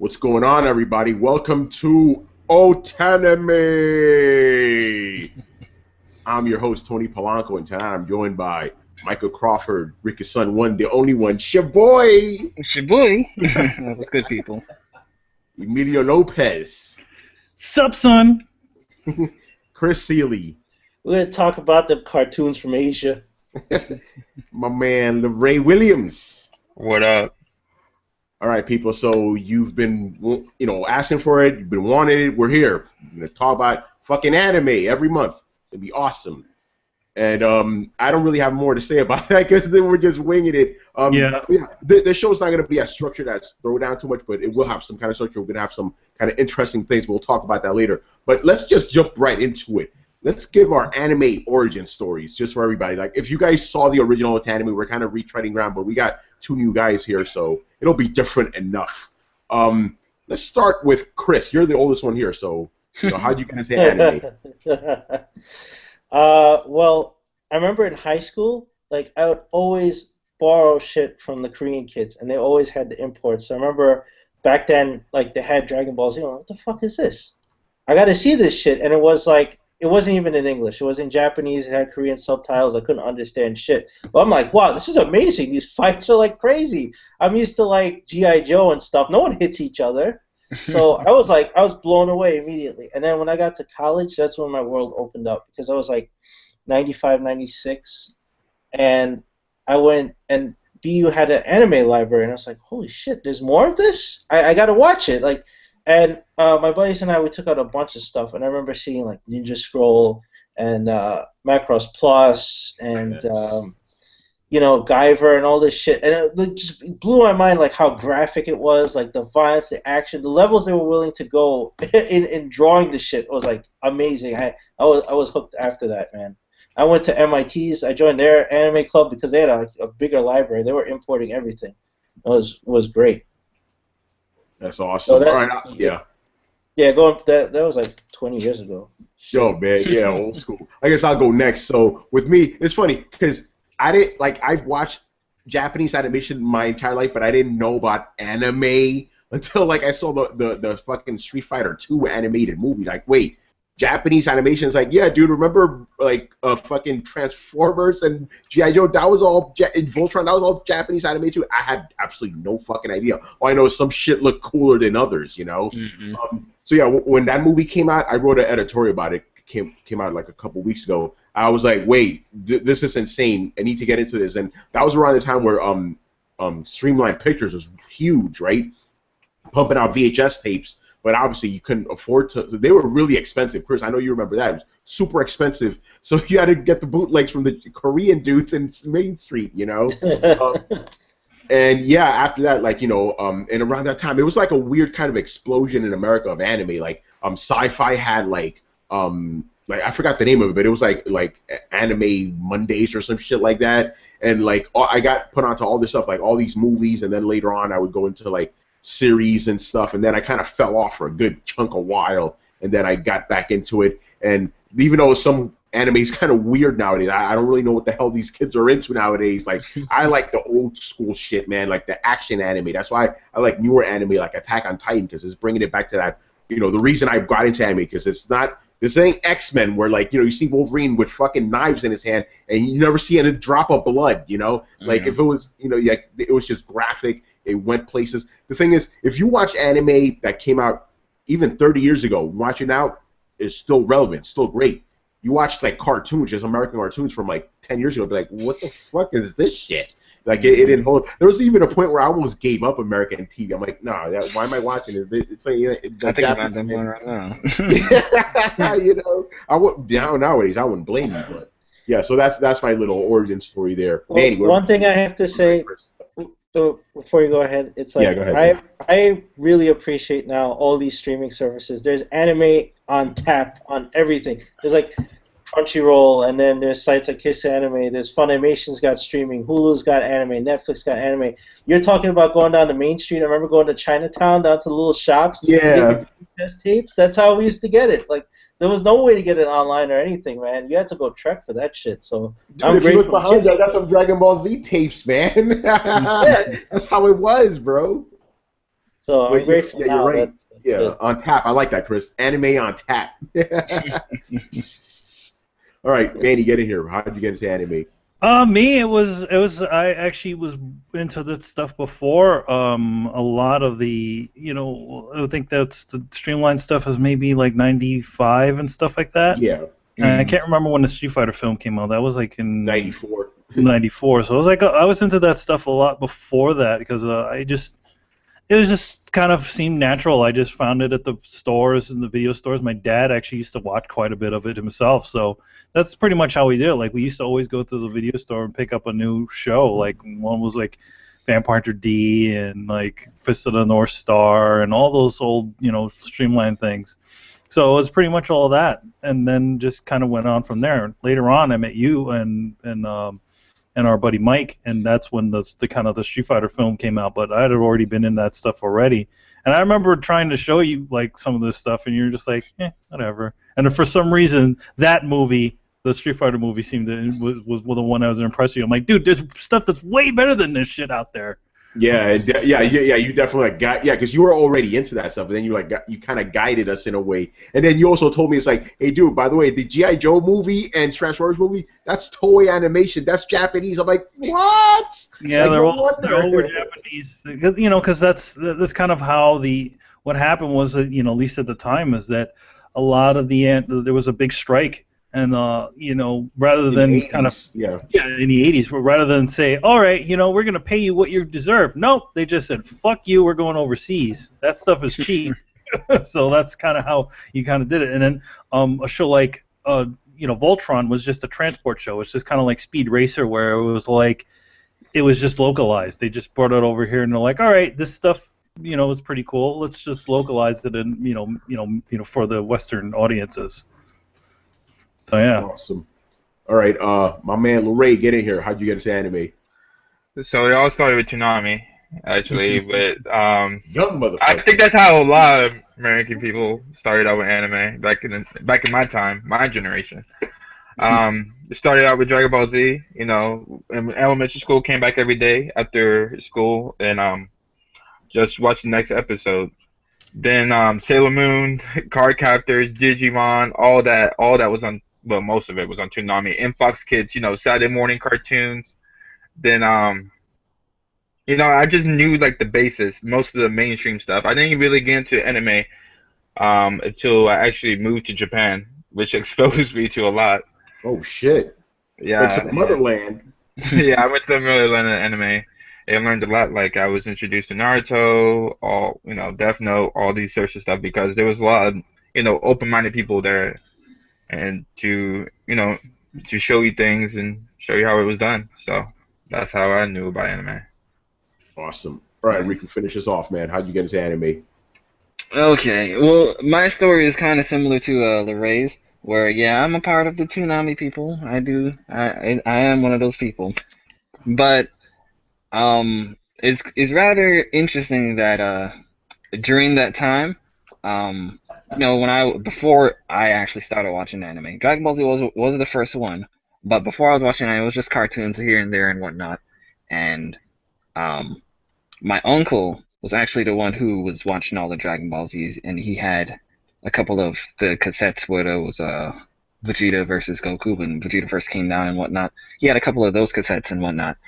What's going on, everybody? Welcome to Otanime. I'm your host, Tony Polanco, and tonight I'm joined by Michael Crawford, Ricky's son, one, the only one, Shaboy. Shaboy. What's good, people? Emilio Lopez. Sup, son? Chris Seeley. We're going to talk about the cartoons from Asia. My man, Leray Williams. What up? All right, people, so you've been, asking for it. You've been wanting it. We're here. We're going to talk about fucking anime every month. It'll be awesome. And I don't really have more to say about that because we're just winging it. The show's not going to be as structured as Throwdown too much, but it will have some kind of structure. We're going to have some kind of interesting things. We'll talk about that later. But let's just jump right into it. Let's give our anime origin stories just for everybody. Like, if you guys saw the original Otanime, we're kind of retreading ground, but we got two new guys here, so it'll be different enough. Let's start with Chris. You're the oldest one here, so how'd you get into anime? Well, I remember in high school, like, I would always borrow shit from the Korean kids, and they always had the imports. So I remember back then, like, they had Dragon Ball Z. What the fuck is this? I got to see this shit, and it was like, it wasn't even in English. It was in Japanese. It had Korean subtitles. I couldn't understand shit. But I'm like, wow, this is amazing. These fights are like crazy. I'm used to like G.I. Joe and stuff. No one hits each other. So I was blown away immediately. And then when I got to college, that's when my world opened up because I was like 95, 96. And I went and BU had an anime library. And I was like, holy shit, there's more of this? I got to watch it. And my buddies and I, we took out a bunch of stuff, and I remember seeing like Ninja Scroll and Macross Plus and Guyver and all this shit, and it just blew my mind like how graphic it was, like the violence, the action, the levels they were willing to go in drawing the shit was like amazing. I was hooked after that, man. I went to MIT's. I joined their anime club because they had a bigger library. They were importing everything. It was great. That's awesome. So all right, yeah. Yeah, that was like 20 years ago. Yo, man, yeah, old school. I guess I'll go next. So with me, it's funny because I've watched Japanese animation my entire life, but I didn't know about anime until like I saw the fucking Street Fighter 2 animated movie. Like, wait, Japanese animation is like, yeah, dude, remember like fucking Transformers and G.I. Joe? That was all Voltron. That was all Japanese animation. I had absolutely no fucking idea. All I know is some shit looked cooler than others, Mm-hmm. So yeah, when that movie came out, I wrote an editorial about it. Came out like a couple weeks ago. I was like, wait, this is insane. I need to get into this. And that was around the time where Streamline Pictures was huge, right? Pumping out VHS tapes. But obviously you couldn't afford to. They were really expensive. Chris, I know you remember that. It was super expensive. So you had to get the bootlegs from the Korean dudes in Main Street, And yeah, after that, and around that time, it was like a weird kind of explosion in America of anime. Like, Sci-Fi had like I forgot the name of it, but it was like Anime Mondays or some shit like that. And like I got put onto all this stuff, like all these movies, and then later on I would go into like series and stuff, and then I kind of fell off for a good chunk of while, and then I got back into it. And even though some anime is kind of weird nowadays, I don't really know what the hell these kids are into nowadays. Like, I like the old school shit, man, like the action anime. That's why I like newer anime like Attack on Titan, because it's bringing it back to that, the reason I got into anime, because it's not, this ain't X-Men where, like, you see Wolverine with fucking knives in his hand and you never see a drop of blood, Like, if it was, it was just graphic, it went places. The thing is, if you watch anime that came out even 30 years ago, watch it now, it's still relevant, still great. You watch, like, cartoons, just American cartoons from, like, 10 years ago, be like, what the fuck is this shit? Like, it didn't hold. There was even a point where I almost gave up American TV. I'm like, nah, why am I watching it? It's like, I think about them right now. I would nowadays. I wouldn't blame you, but yeah. So that's my little origin story there. Well, Manny, one thing I have to say before you go ahead, it's like, yeah, go ahead, I really appreciate now all these streaming services. There's anime on tap on everything. There's like Crunchyroll, and then there's sites like Kiss Anime, there's Funimation's got streaming, Hulu's got anime, Netflix got anime. You're talking about going down to Main Street. I remember going to Chinatown, down to the little shops. Yeah. Test tapes. That's how we used to get it. Like, there was no way to get it online or anything, man. You had to go trek for that shit. So dude, I'm grateful. Look behind you, I got some Dragon Ball Z tapes, man. Yeah. That's how it was, bro. So I'm Wait, grateful yeah, you're now right. that Yeah, that on tap. I like that, Chris. Anime on tap. All right, Vanny, get in here. How did you get into anime? Me, it was I actually was into that stuff before. A lot of the, I think that's the Streamline stuff is maybe like 95 and stuff like that. Yeah, And I can't remember when the Street Fighter film came out. That was like in 94. 94. So I was into that stuff a lot before that because it was just kind of seemed natural. I just found it at the stores and the video stores. My dad actually used to watch quite a bit of it himself, so that's pretty much how we did it. Like we used to always go to the video store and pick up a new show. Like one was like Vampire Hunter D and like Fist of the North Star and all those old, streamlined things. So it was pretty much all of that, and then just kind of went on from there. Later on, I met you and our buddy Mike, and that's when the kind of the Street Fighter film came out. But I had already been in that stuff already, and I remember trying to show you like some of this stuff, and you're just like, whatever. And for some reason, that movie, the Street Fighter movie, seemed to was the one I was impressed with. I'm like, dude, there's stuff that's way better than this shit out there. Yeah, yeah. You definitely because you were already into that stuff, and then you kind of guided us in a way, and then you also told me it's like, hey, dude, by the way, the GI Joe movie and Transformers movie, that's Toei Animation, that's Japanese. I'm like, what? Yeah, like, they're all were Japanese, because that's kind of how what happened was that, at least at the time, is that a lot of there was a big strike. And rather than kind of in the 80s, but rather than say, all right, we're gonna pay you what you deserve. Nope, they just said, fuck you, we're going overseas. That stuff is cheap. So that's kind of how you kind of did it. And then a show like Voltron was just a transport show. It's just kind of like Speed Racer, where it was just localized. They just brought it over here, and they're like, all right, this stuff is pretty cool. Let's just localize it, and for the Western audiences. So yeah. Awesome. All right, my man Leray, get in here. How'd you get into anime? So it all started with Tsunami, actually, but Young motherfucker. I think that's how a lot of American people started out with anime back in my time, my generation. It started out with Dragon Ball Z. In elementary school, came back every day after school and just watched the next episode. Then Sailor Moon, Card Captors, Digimon, all that was on. Well, most of it was on Tsunami and Fox Kids. Saturday morning cartoons. Then I just knew like the basis, most of the mainstream stuff. I didn't really get into anime until I actually moved to Japan, which exposed me to a lot. Oh shit! Yeah, went to the motherland. Yeah, I went to the motherland of anime. I learned a lot. Like I was introduced to Naruto, Death Note, all these sorts of stuff because there was a lot of open-minded people there, and to show you things and show you how it was done. So that's how I knew about anime. Awesome. All right, Riku, finish us off, man. How'd you get into anime? Okay, well, my story is kind of similar to Leray's, where I'm a part of the Tsunami people. I am one of those people, but it's rather interesting that during that time, before I actually started watching anime, Dragon Ball Z was the first one, but before I was watching anime, it was just cartoons here and there and whatnot, and my uncle was actually the one who was watching all the Dragon Ball Z's, and he had a couple of the cassettes where there was Vegeta versus Goku when Vegeta first came down and whatnot. He had a couple of those cassettes and whatnot,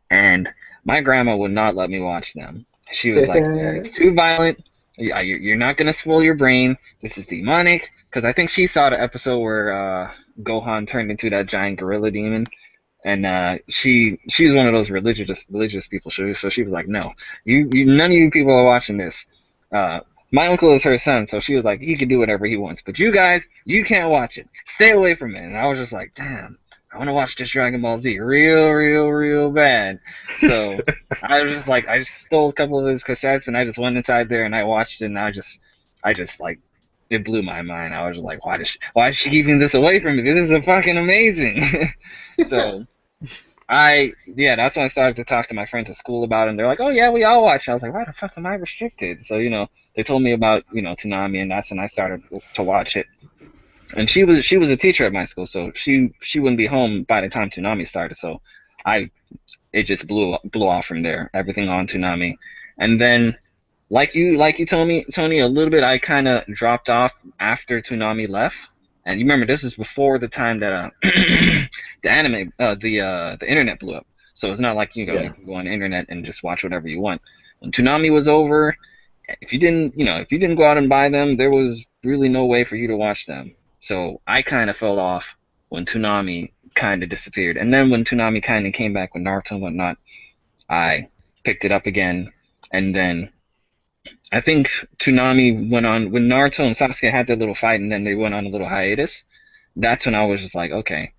and my grandma would not let me watch them. She was like, it's too violent. You're not going to spoil your brain. This is demonic. Because I think she saw the episode where Gohan turned into that giant gorilla demon. And she was one of those religious people. So she was like, no, none of you people are watching this. My uncle is her son, so she was like, he can do whatever he wants. But you guys, you can't watch it. Stay away from it. And I was just like, damn. I want to watch this Dragon Ball Z real bad. So I was just like, I just stole a couple of his cassettes and I just went inside there and I watched it and I just like, it blew my mind. I was just like, why is she keeping this away from me? This is fucking amazing. So that's when I started to talk to my friends at school about it, and they're like, oh yeah, we all watch. I was like, why the fuck am I restricted? So, they told me about, Tsunami, and that's when I started to watch it. And she was a teacher at my school, so she wouldn't be home by the time Tsunami started. So it just blew off from there. Everything on Tsunami, and then like you told me, Tony, a little bit. I kind of dropped off after Tsunami left, and you remember this is before the time that the anime, the internet blew up. So it's not like you can go on the internet and just watch whatever you want. When Tsunami was over, if you didn't go out and buy them, there was really no way for you to watch them. So I kind of fell off when Tsunami kind of disappeared, and then when Tsunami kind of came back with Naruto and whatnot, I picked it up again, and then I think Tsunami went on when Naruto and Sasuke had their little fight, and then they went on a little hiatus. That's when I was just like, okay,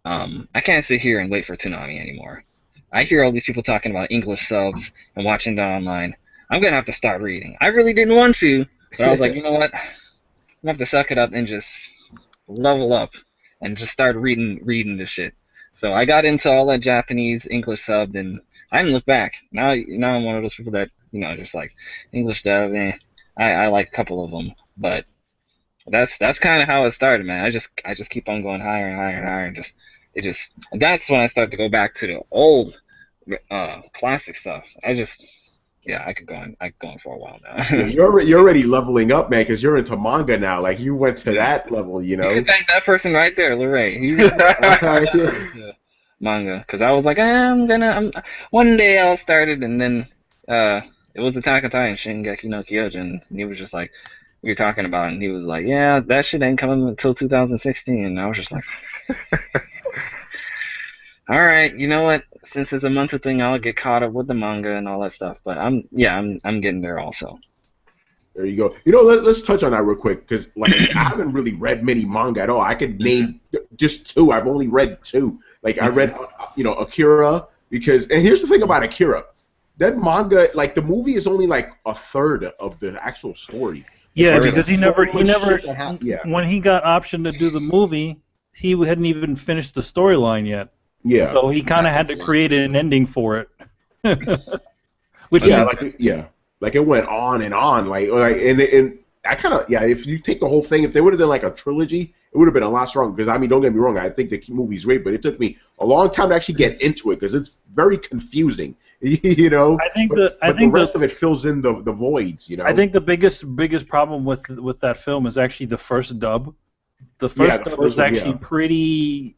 I can't sit here and wait for Tsunami anymore. I hear all these people talking about English subs and watching it online. I'm gonna have to start reading. I really didn't want to, but I was like, you know what? I'm gonna have to suck it up and just level up and just start reading this shit. So I got into all that Japanese English subbed, and I didn't look back. Now I'm one of those people that just like English dub. I like a couple of them, but that's kind of how it started, man. I just keep on going higher and higher and higher, and that's when I start to go back to the old classic stuff. I could go on for a while now. you're already leveling up, man, because you're into manga now. Like, you went to that level, You can thank that person right there, Leray. He's manga, because I was like, one day I'll start it, and then it was Attack on Titan, Shingeki no Kyojin, and he was just like, we were talking about it, and he was like, yeah, that shit ain't coming until 2016, and I was just like, all right, you know what? Since it's a monthly thing, I'll get caught up with the manga and all that stuff. But I'm getting there also. There you go. Let's touch on that real quick, because like I haven't really read many manga at all. I could name just two. I've only read two. Like I read, Akira, and here's the thing about Akira, that manga, like the movie is only like a third of the actual story. Yeah, because he never when he got optioned to do the movie, he hadn't even finished the storyline yet. Yeah. So he kind of had to create an ending for it. Like it went on and on, and I kind of if you take the whole thing, if they would have done like a trilogy, it would have been a lot stronger. Because don't get me wrong, I think the movie's great, but it took me a long time to actually get into it because it's very confusing. I think the rest of it fills in the voids. I think the biggest problem with that film is actually the first dub. The first dub is actually pretty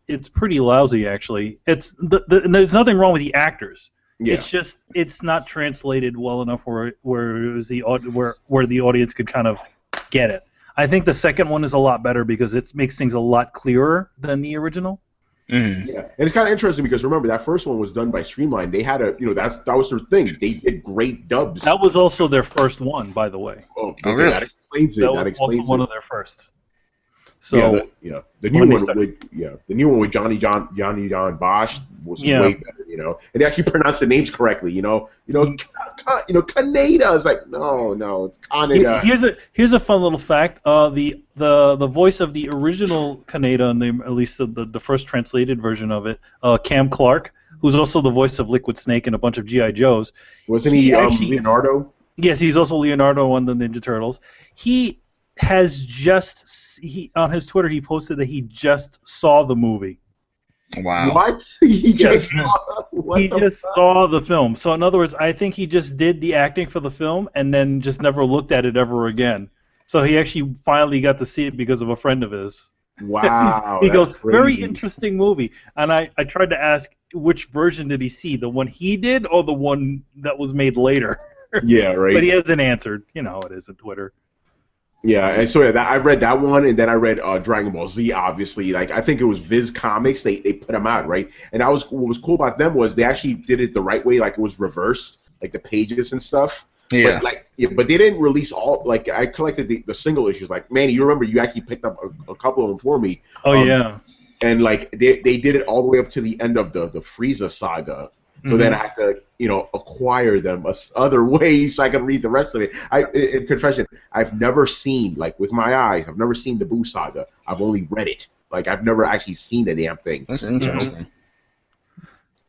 lousy, actually. There's nothing wrong with the actors. Yeah. It's just it's not translated well enough where it was where the audience could kind of get it. I think the second one is a lot better because it makes things a lot clearer than the original. Mm. Yeah, and it's kind of interesting because remember that first one was done by Streamline. They had that was their thing. They did great dubs. That was also their first one, by the way. Oh, really? That explains it. That explains also one of their first. So the new one with Johnny John Bosch was way better, and they actually pronounced the names correctly, Kaneda is like no, it's Kaneda. Here's a fun little fact. The voice of the original Kaneda, at least the first translated version of it, Cam Clark, who's also the voice of Liquid Snake and a bunch of G.I. Joes. Wasn't he Leonardo? Yes, he's also Leonardo on the Ninja Turtles. He has on his Twitter he posted that he just saw the movie. Wow. What? He just saw the film. So in other words, I think he just did the acting for the film and then just never looked at it ever again. So he actually finally got to see it because of a friend of his. Wow. He goes, crazy. Very interesting movie. And I tried to ask which version did he see, the one he did or the one that was made later? Yeah, right. But he hasn't answered. You know how it is on Twitter. Yeah, and so I read that one, and then I read Dragon Ball Z. Obviously, like I think it was Viz Comics. They put them out, right? And what was cool about them was they actually did it the right way, like it was reversed, like the pages and stuff. Yeah. But they didn't release all. Like I collected the single issues. Like Manny, you remember you actually picked up a couple of them for me. Oh yeah. And like they did it all the way up to the end of the Frieza saga. So then I had to, acquire them other ways so I could read the rest of it. In confession, I've never seen, like with my eyes, I've never seen the Buu saga. I've only read it. Like I've never actually seen the damn thing. That's interesting.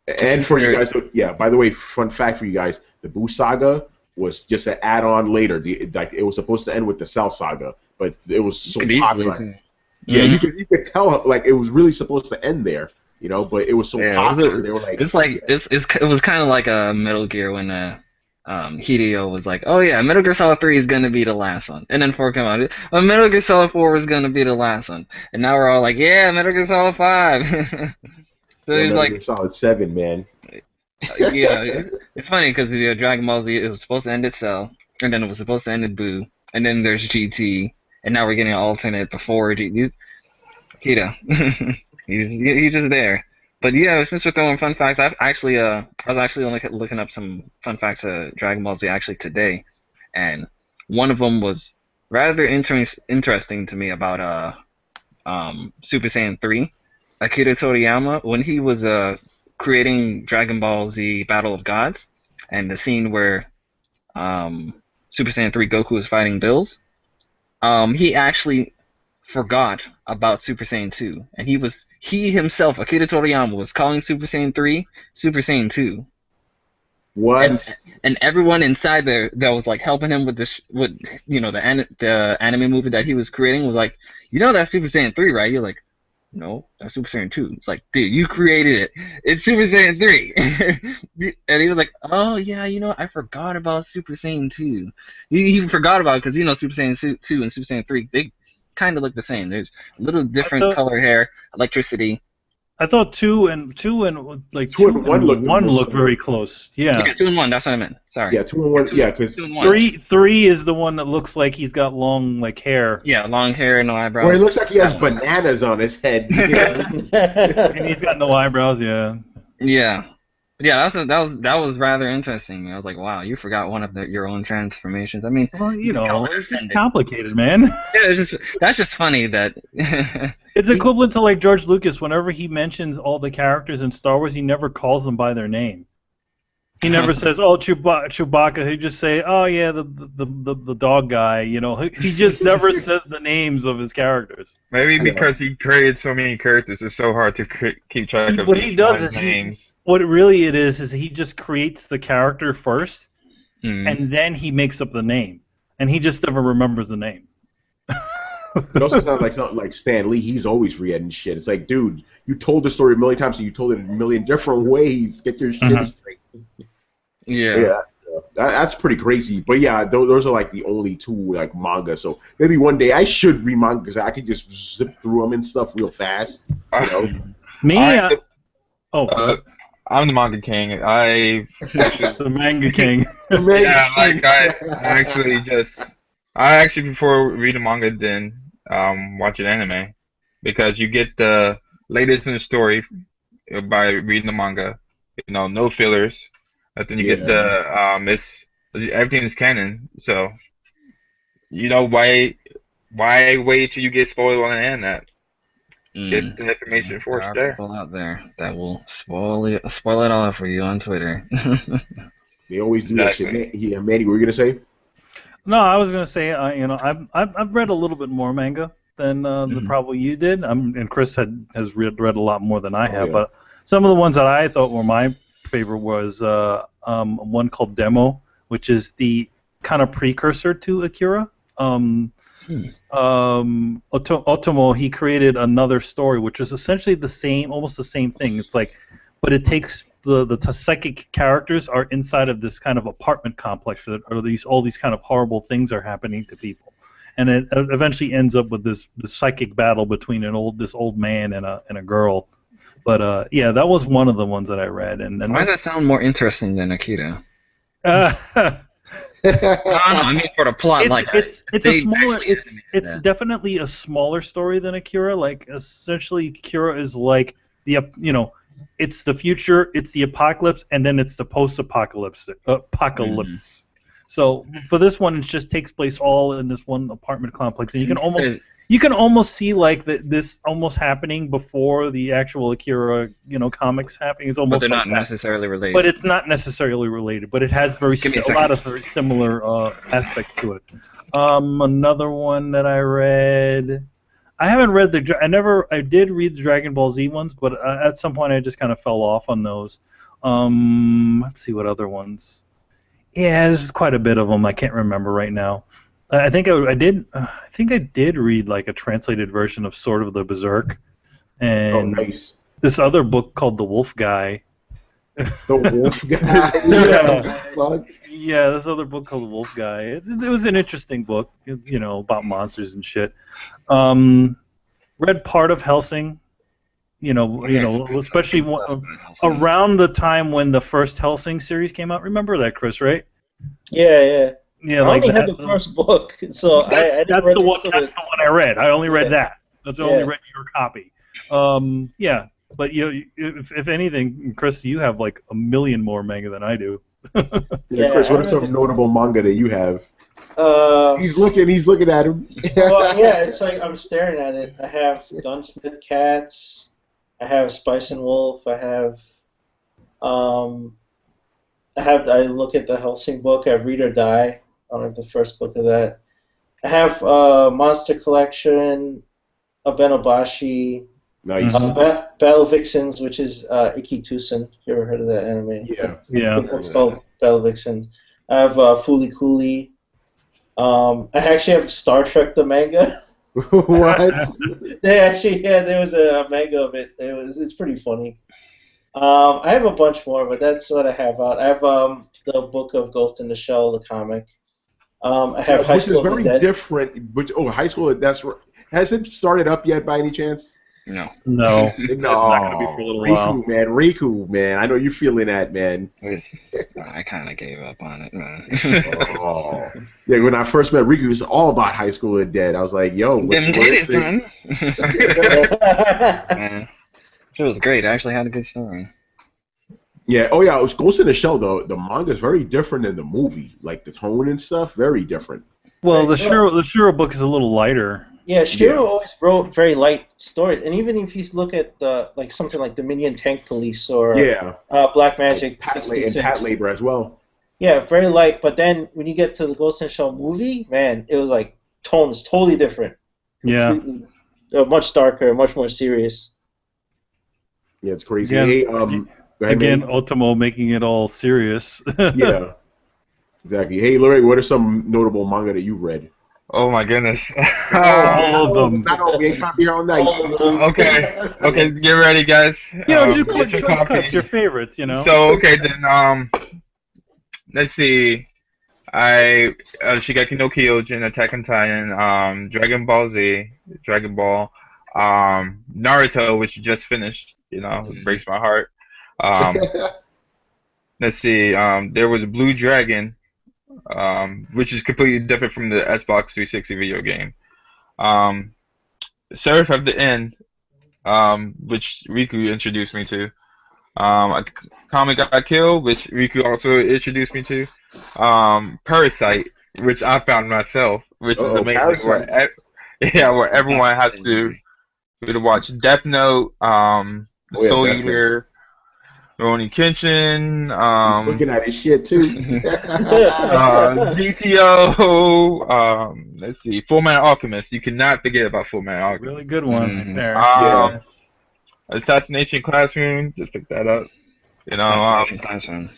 And for you guys, by the way, fun fact for you guys, the Buu saga was just an add-on later. It was supposed to end with the Cell saga, but it was so popular. Yeah, you could tell like it was really supposed to end there. But it was so popular. They were like, it was kind of like a Metal Gear when Hideo was like, "Oh yeah, Metal Gear Solid 3 is gonna be the last one," and then 4 came out. Oh, Metal Gear Solid 4 was gonna be the last one, and now we're all like, "Yeah, Metal Gear Solid 5." So Yeah, he's Metal like, Gear Solid 7, man. yeah, it's funny because Dragon Ball Z, it was supposed to end at Cell, and then it was supposed to end at Boo, and then there's GT, and now we're getting an alternate before GT. Kita. he's just there. But yeah, since we're throwing fun facts, I was actually looking up some fun facts of Dragon Ball Z actually today, and one of them was rather interesting to me about Super Saiyan 3. Akira Toriyama, when he was creating Dragon Ball Z Battle of Gods, and the scene where Super Saiyan 3 Goku is fighting Bills, he actually forgot about Super Saiyan 2, and he himself, Akira Toriyama, was calling Super Saiyan 3 Super Saiyan 2. What? And everyone inside there that was like helping him with the anime movie that he was creating was like, you know that's Super Saiyan 3, right? You're like, no, that's Super Saiyan 2. It's like, dude, you created it. It's Super Saiyan 3. And he was like, oh, yeah, I forgot about Super Saiyan 2. He forgot about it because, Super Saiyan 2 and Super Saiyan 3, they kind of look the same. There's a little different color hair, electricity. I thought two and one look very close. Yeah. Yeah, 2 and 1. That's what I meant. Sorry. Yeah, 2 and 1. Yeah, because three is the one that looks like he's got long hair. Yeah, long hair, no eyebrows. Well, it looks like he has bananas on his head. And he's got no eyebrows. Yeah. Yeah. Yeah, that was rather interesting. I was like, wow, you forgot one of your own transformations. I mean, well, it's complicated, man. Yeah, that's just funny that it's equivalent to like George Lucas. Whenever he mentions all the characters in Star Wars, he never calls them by their name. He never says, "Oh, Chewbacca." He just say, "Oh yeah, the dog guy." He just never says the names of his characters. Maybe because he created so many characters, it's so hard to keep track of what he does is names. What it really is he just creates the character first, and then he makes up the name, and he just never remembers the name. It also sounds like something like Stan Lee. He's always re-editing shit. It's like, dude, you told the story a million times, and you told it in a million different ways. Get your shit straight. Yeah. That's pretty crazy. But yeah, those are like the only two like manga. So maybe one day I should read manga because I could just zip through them and stuff real fast. Me? I'm the manga king. I the manga king. Yeah, like I actually prefer reading manga than watching anime because you get the latest in the story by reading the manga. No fillers. And then you get everything is canon. So why wait till you get spoiled on the internet? Get the information first there. People out there that will spoil it all for you on Twitter. They always do that shit. Yeah, Manny, what were you gonna say? No, I was gonna say, I've read a little bit more manga than probably you did. And Chris has read a lot more than I have. Yeah. But some of the ones that I thought were my favorite was one called Demo, which is the kind of precursor to Akira. Otomo, he created another story which is essentially almost the same thing. It's like, but it takes the psychic characters are inside of this kind of apartment complex, or all these kind of horrible things are happening to people, and it eventually ends up with this psychic battle between this old man and a girl. But yeah, that was one of the ones that I read. And why does that sound more interesting than Akira? I mean for the plot. It's definitely a smaller story than Akira. Like essentially, Akira is like it's the future, it's the apocalypse, and then it's the post-apocalypse. So for this one, it just takes place all in this one apartment complex, and you can almost see like this almost happening before the actual Akira comics happening. It's almost but they're not necessarily related. But it's not necessarily related. But it has a lot of very similar aspects to it. Another one that I read. I haven't read I did read the Dragon Ball Z ones, but at some point I just kind of fell off on those. Let's see what other ones. Yeah, there's quite a bit of them. I can't remember right now. I think I did read like a translated version of Sword of the Berserk, and nice. This other book called The Wolf Guy, The wolf guy. Yeah. Fuck. Yeah, this other book called Wolf Guy. It was an interesting book, you know, about monsters and shit. Read part of Hellsing. Especially around the time when the first Hellsing series came out. Remember that, Chris? Right? Yeah. Yeah, I like only that. had the first book, so That's I didn't that's read the one. into That's it. the one I read. I only read that. That's I only Yeah. read your copy. Yeah, but if anything, Chris, you have like a million more manga than I do. Yeah, Chris, I what are some read notable manga that you have? it. He's looking at him. Well, yeah, it's like I'm staring at it. I have Gunsmith Cats. I have Spice and Wolf. Um, I look at the Helsing book. I have Read or Die. I don't have the first book of that. I have Monster Collection, Abenobashi, Nice. Mhm. Battle Vixens, which is Iki Tusen. You ever heard of that anime? Yeah. Yeah. The book's called Battle Vixens. I have Fooly Cooly. I actually have Star Trek the manga. What? There was a manga of it. It's pretty funny. I have a bunch more, but that's what I have out. I have the book of Ghost in the Shell, the comic. I have High Which is School of the very Dead. different. But high school. Has it started up yet by any chance? No. No, it's not gonna be for a little while. Riku, man. I know you're feeling that, man. I kind of gave up on it, man. Oh. Yeah, when I first met Riku, it was all about High School of the Dead. I was like, yo, what Them you titties, want man. Man. It was great. I actually had a good story. Yeah, oh yeah, it was Ghost in the Shell, though. The manga is very different than the movie. Like, the tone and stuff, very different. Well, the Shiro book is a little lighter. Yeah, Shiro Yeah. always wrote very light stories, and even if you look at something like Dominion Tank Police or Yeah. Black Magic And 66, Pat Labor as well. yeah, very light. But then when you get to the Ghost in the Shell movie, man, it was like tones totally different. Yeah. Completely, much darker, much more serious. Yeah, it's crazy. Again, Hey, go ahead, Again, man. Otomo making it all serious. Yeah, exactly. Hey, Leray, what are some notable manga that you've read? Oh my goodness. All of them. Not all. We ain't trying to be here all night. Okay, get ready, guys. Just Get your choice coffee. cuts, your favorites, you know. So okay then, let's see. Shigeki no Kyojin, Attack on Titan, Dragon Ball Z, Dragon Ball, Naruto, which just finished. It breaks my heart. Let's see. There was Blue Dragon, which is completely different from the Xbox 360 video game. Seraph of the End, which Riku introduced me to. A comic got killed, which Riku also introduced me to. Parasite, which I found myself, which is amazing. Parasite. Where everyone has to watch Death Note, Soul Death Note. Eater, Rurouni Kenshin, He's looking at his shit too. GTO, let's see, Full Metal Alchemist. You cannot forget about Full Metal Alchemist. Really good one. Mhm. There. Yeah. Assassination Classroom. Just pick that up. Assassination Classroom.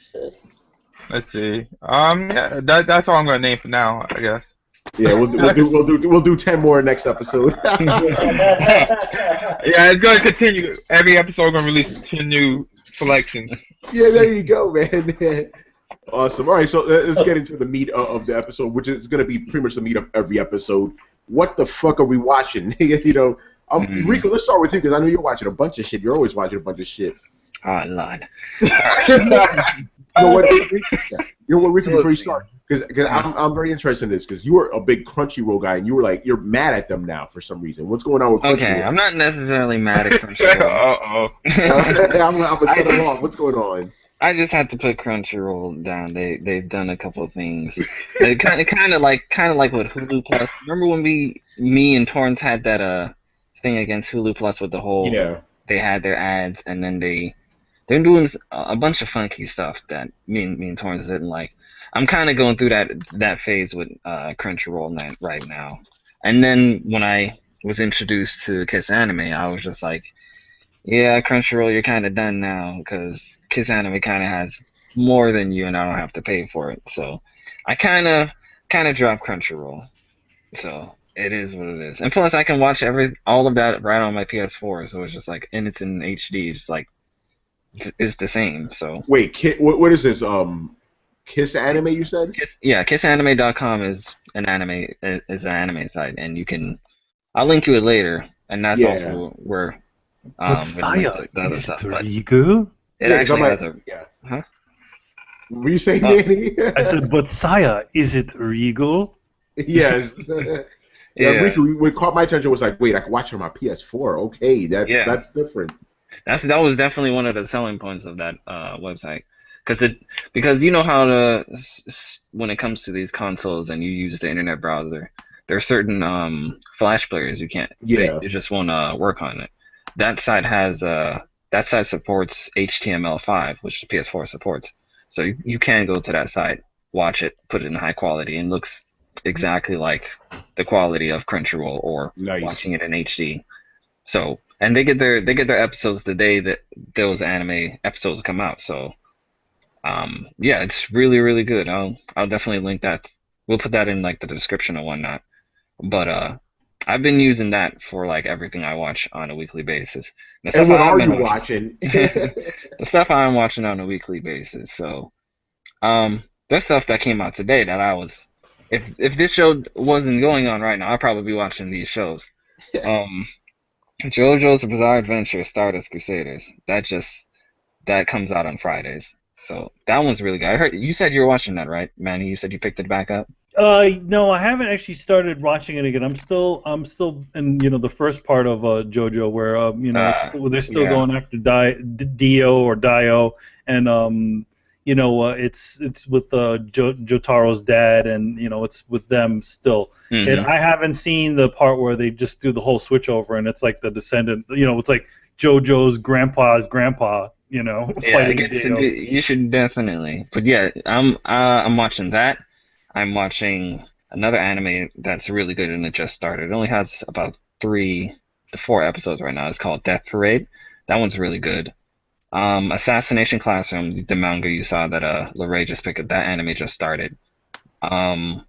Let's see. Yeah, that's all I'm gonna name for now, I guess. Yeah, we'll do 10 more next episode. Yeah, it's gonna continue. Every episode, we're gonna release 10 new selections. Yeah, there you go, man. Awesome. All right, so let's get into the meat of the episode, which is going to be pretty much the meat of every episode. What the fuck are we watching? Rico, let's start with you because I know you're watching a bunch of shit. You're always watching a bunch of shit. Oh, Lord. You know what, Rico? Before you start, because I'm very interested in this because you were a big Crunchyroll guy and you were like you're mad at them now for some reason. What's going on with Crunchyroll? Okay, I'm not necessarily mad at Crunchyroll. Uh-oh. I'm gonna set along. What's going on? I just had to put Crunchyroll down. They've done a couple of things. It kind of like with Hulu Plus. Remember when me and Torrance had that thing against Hulu Plus with the whole they had their ads and then they're doing a bunch of funky stuff that me and Torrance didn't like. I'm kind of going through that phase with Crunchyroll right now. And then when I was introduced to Kiss Anime, I was just like, yeah, Crunchyroll, you're kind of done now because Kiss Anime kind of has more than you, and I don't have to pay for it. So I kind of dropped Crunchyroll. So it is what it is. And plus, I can watch all of that right on my PS4. So it's just like, and it's in HD. It's like, is the same. So Wait, what is this? Kiss Anime, you said? kissanime.com is an anime site, and you can. I'll link to it later, and that's Yeah. also where But we're gonna link Saya, the other is stuff. it But Rigu? it Yeah, 'cause actually I'm has like, a. yeah. Huh? Were you saying, Oh. Danny? I said, but Saya, is it Regal? Yes. Yeah, Yeah. what caught my attention was like, wait, I can watch it on my PS4. Okay, Yeah. that's different. That was definitely one of the selling points of that website, because you know how when it comes to these consoles and you use the internet browser, there are certain Flash players you can't. Yeah. They just won't work on it. That site supports HTML5, which the PS4 supports. So you can go to that site, watch it, put it in high quality, and it looks exactly like the quality of Crunchyroll or Nice. watching it in HD. So, and they get their episodes the day that those anime episodes come out. So, yeah, it's really, really good. I'll definitely link that. We'll put that in like the description and whatnot. But I've been using that for like everything I watch on a weekly basis. The And stuff what I've are been you watching? the stuff I'm watching on a weekly basis. So, there's stuff that came out today that I was. If this show wasn't going on right now, I'd probably be watching these shows. JoJo's Bizarre Adventure Stardust Crusaders. That comes out on Fridays. So that one's really good. I heard you said you were watching that, right, Manny? You said you picked it back up. No, I haven't actually started watching it again. I'm still in the first part of JoJo where they're still Yeah. going after Dio or Dio, and it's with Jotaro's dad, and it's with them still. Mhm. And I haven't seen the part where they just do the whole switch over, and it's like the descendant. It's like JoJo's grandpa's grandpa. Yeah, fighting Dio. you should definitely. But yeah, I'm watching that. I'm watching another anime that's really good and it just started. It only has about 3 to 4 episodes right now. It's called Death Parade. That one's really good. Assassination Classroom, the manga you saw that Leray just picked up, that anime just started. I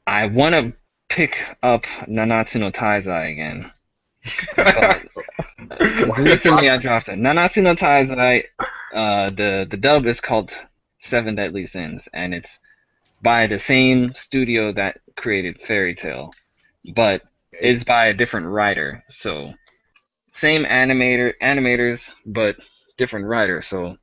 want to pick up Nanatsu no Taizai again. But recently I dropped it. Nanatsu no Taizai, the dub is called Seven Deadly Sins, and it's by the same studio that created Fairy Tail, but it's by a different writer. So same animators, but different writer. So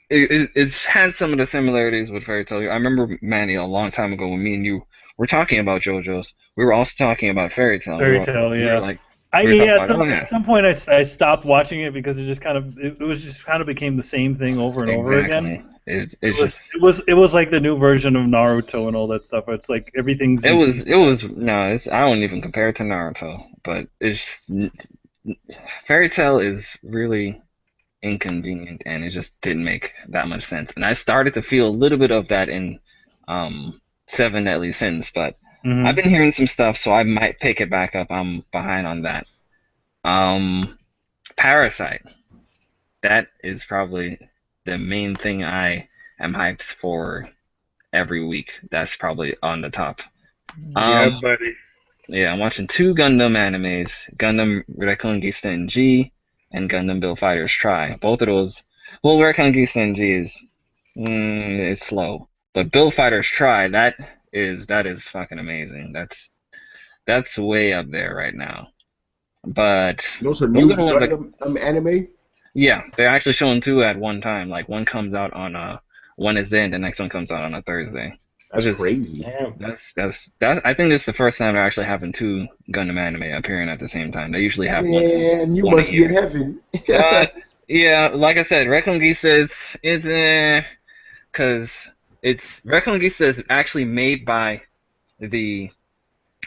it has some of the similarities with Fairy Tail. I remember, Manny, a long time ago when me and you were talking about JoJo's, we were also talking about Fairy Tail. Fairy Tail, We yeah. were like, At some point I stopped watching it because it just kind of became the same thing over and over again. It was like the new version of Naruto and all that stuff. It's like everything's. I wouldn't even compare it to Naruto, but Fairy Tail is really inconvenient and it just didn't make that much sense. And I started to feel a little bit of that in Seven Deadly Sins, but I've been hearing some stuff, so I might pick it back up. I'm behind on that. Parasite. That is probably the main thing I am hyped for every week. That's probably on the top. Yeah, buddy. Yeah, I'm watching 2 Gundam animes, Gundam Reconquista G and Gundam Build Fighters Try. Both of those, well, Reconquista G is, it's slow. But Build Fighters Try, that is fucking amazing. That's way up there right now. But Those are new the ones Gundam anime? Yeah, they're actually showing 2 at one time. Like one comes out on Wednesday and the next one comes out on a Thursday. That's crazy. That's I think this is the first time they're actually having 2 Gundam anime appearing at the same time. They usually have one. Man, you one must a be year. in heaven. Yeah, like I said, Reconquista it's because Reconquista is actually made by the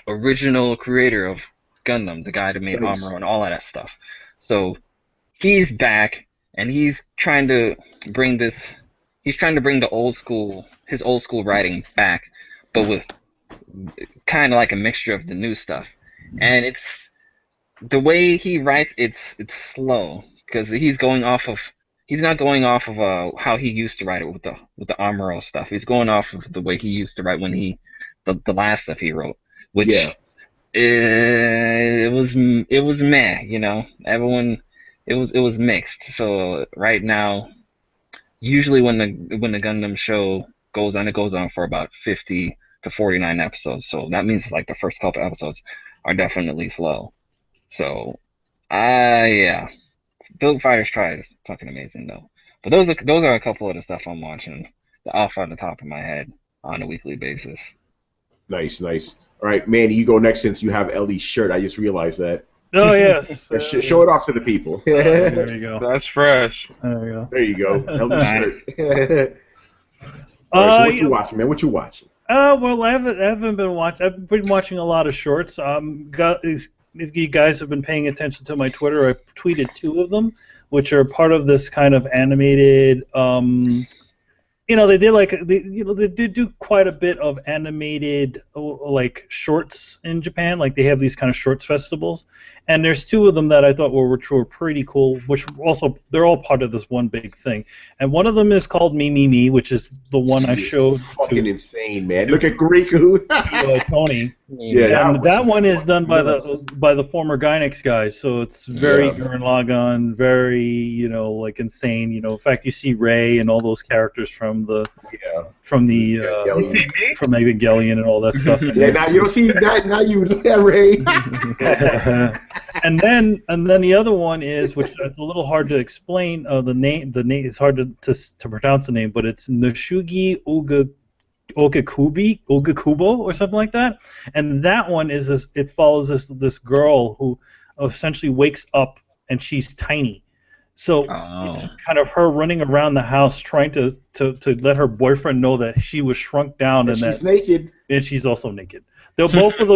original creator of Gundam, the guy that made Nice. Amuro and all of that stuff. So he's back and he's trying to bring his old school writing back, but with kind of like a mixture of the new stuff. And it's the way he writes, it's slow because he's not going off of how he used to write it with the Amuro stuff. He's going off of the way he used to write when the last stuff he wrote, which it was meh, Everyone it was mixed. So right now, usually when the Gundam show goes on, it goes on for about 50 to 49 episodes. So that means like the first couple episodes are definitely slow. So, yeah, Build Fighters Try is fucking amazing though. But those are a couple of the stuff I'm watching off on the top of my head on a weekly basis. Nice, nice. All right, Manny, you go next since you have Ellie's shirt. I just realized that. Oh yes. Show it off to the people. There you go. That's fresh. There you go. There you go. Ellie's shirt. All right, so what you watching, man? What you watching? Well, I haven't been watching. I've been watching a lot of shorts. If you guys have been paying attention to my Twitter, I tweeted 2 of them, which are part of this kind of animated. They did they did do quite a bit of animated like shorts in Japan. Like they have these kind of shorts festivals, and there's 2 of them that I thought were pretty cool. Which also they're all part of this one big thing. And one of them is called Me, which is the one I showed. Fucking insane, man! Look at Griku. Tony. Yeah, and that one is done by the former Gainax guys, so it's very Gurren Lagann, very like insane. In fact, you see Ray and all those characters from Evangelion and all that stuff. Yeah, now you don't see that. Now you Ray. and then the other one is, which it's a little hard to explain. The name is hard to pronounce the name, but it's Nashugi Ogakubo or something like that. And that one is it follows this girl who essentially wakes up and she's tiny. So it's kind of her running around the house trying to let her boyfriend know that she was shrunk down and she's naked. And she's also naked. Both of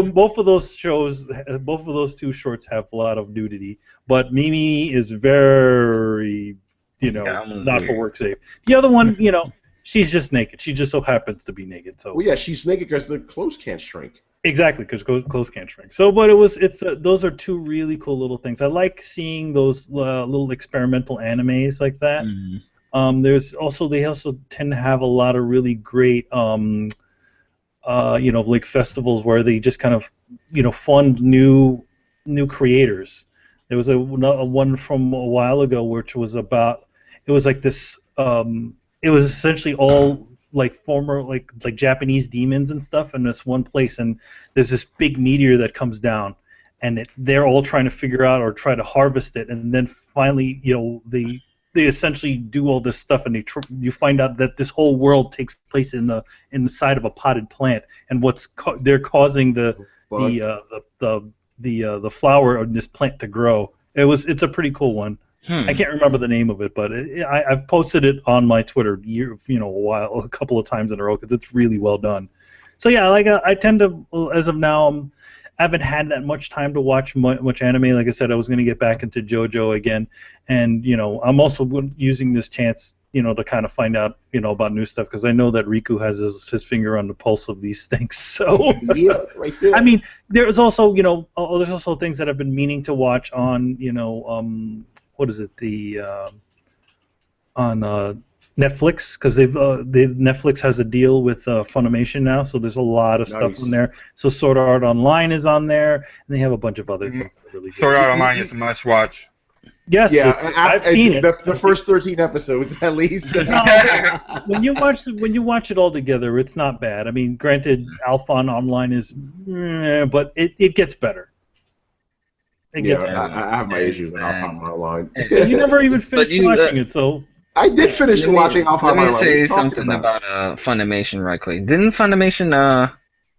those 2 shorts have a lot of nudity, but Mimi is very not for work safe. The other one, she's just naked. She just so happens to be naked. So. Well, yeah, she's naked because the clothes can't shrink. Exactly, because clothes can't shrink. So, but those are 2 really cool little things. I like seeing those little experimental animes like that. Mm-hmm. They also tend to have a lot of really great, like festivals where they just kind of, fund new creators. There was a one from a while ago which was about. It was like this. It was essentially all like former like Japanese demons and stuff in this one place, and there's this big meteor that comes down, and they're all trying to figure out or try to harvest it, and then finally they essentially do all this stuff, and you find out that this whole world takes place in the side of a potted plant, and they're causing the flower of this plant to grow. It's a pretty cool one. I can't remember the name of it, but I've posted it on my Twitter a couple of times in a row because it's really well done. So yeah, I tend to, as of now, I haven't had that much time to watch much anime. Like I said, I was going to get back into JoJo again, and I'm also using this chance, to kind of find out, about new stuff because I know that Riku has his finger on the pulse of these things. So yeah, right there. I mean, there's also there's also things that I've been meaning to watch on what is it on Netflix, because Netflix has a deal with Funimation now, so there's a lot of stuff on there. So Sword Art Online is on there, and they have a bunch of other things that are really good. Sword Art Online is a must watch. Yes, yeah, I've seen it. The first 13 episodes, at least. When you watch it all together, it's not bad. I mean, granted, Alpha Online is, but it gets better. I have my issues with Alpha Online. You never even finished watching it, so. I did finish watching Alpha Online. Let me say something about Funimation right quick. Didn't Funimation,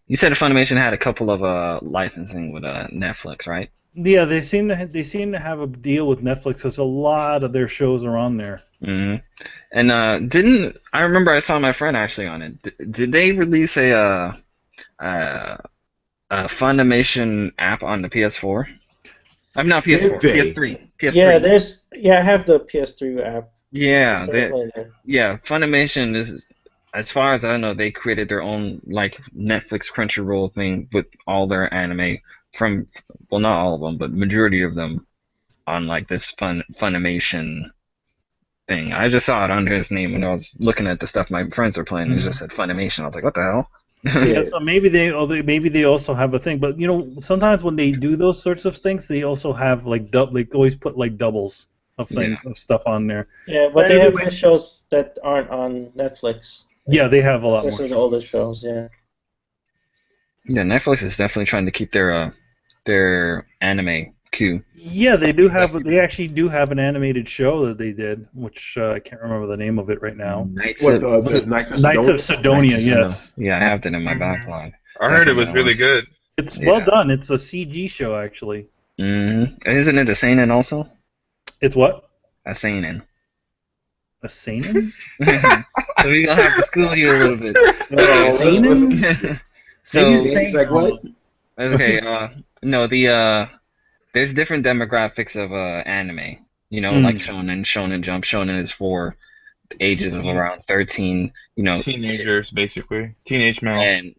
you said Funimation had a couple of licensing with Netflix, right? Yeah, they seem to have a deal with Netflix because a lot of their shows are on there. Mm-hmm. And I remember I saw my friend actually on it. Did they release a Funimation app on the PS4? I'm not PS4, PS3. Yeah, I have the PS3 app. Yeah, Funimation is, as far as I know, they created their own like Netflix Crunchyroll thing with all their anime from, well, not all of them, but majority of them on like this Funimation thing. I just saw it under his name when I was looking at the stuff my friends were playing. It just said Funimation. I was like, what the hell? Yeah, so maybe they also have a thing, but sometimes when they do those sorts of things, they also have like they always put like doubles. of things of stuff on there. Yeah, but they have good shows that aren't on Netflix. Yeah, they have a lot more. This is older shows, yeah. Yeah, Netflix is definitely trying to keep their anime queue. Yeah, they do have. They actually do have an animated show that they did, which I can't remember the name of it right now. Knights What, of Knights of Knights of Sidonia? Sidonia, yes. Yeah, I have that in my backlog. I heard it was really good. It's well done. It's a CG show, actually. Isn't it a seinen also? It's what? A seinen. A seinen? So we're gonna have to school you a little bit. Seinen? So It's like what? okay, no, there's different demographics of anime. You know, like Shonen Jump. Shonen is for ages of around 13. You know, teenagers basically, teenage males.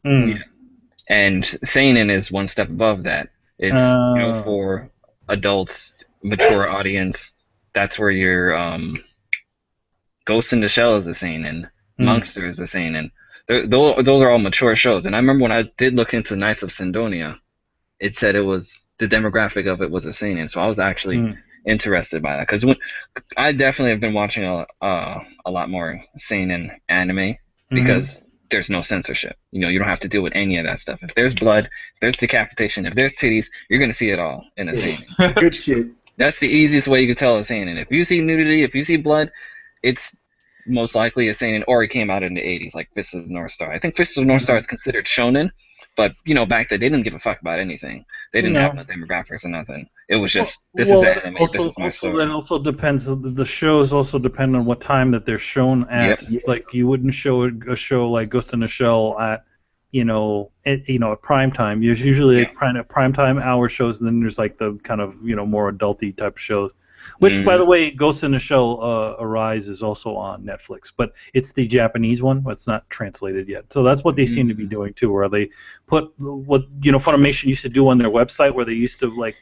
And seinen is one step above that. It's for adults, mature audience. That's where your Ghost in the Shell is a seinen, Monster is a seinen. Those are all mature shows. And I remember when I did look into Knights of Sidonia, it said it was the demographic of it was a seinen. So I was actually interested by that because I definitely have been watching a lot more seinen anime because there's no censorship. You know, you don't have to deal with any of that stuff. If there's blood, if there's decapitation, if there's titties, you're gonna see it all in a seinen. Good shit. That's the easiest way you can tell a seinen. If you see nudity, if you see blood, it's most likely a seinen, or it came out in the 80s, like Fist of the North Star. I think Fist of the North Star is considered shonen, but you know, back then they didn't give a fuck about anything. They didn't have no demographics or nothing. It was just this is anime. This is my story. That also depends. The shows also depend on what time that they're shown at. Yep. Like you wouldn't show a show like Ghost in the Shell at at prime time. There's usually like prime time hour shows, and then there's like the kind of more adulty type of shows. Which, by the way, Ghost in the Shell Arise is also on Netflix, but it's the Japanese one. But it's not translated yet. So that's what they seem to be doing too, where they put what Funimation used to do on their website, where they used to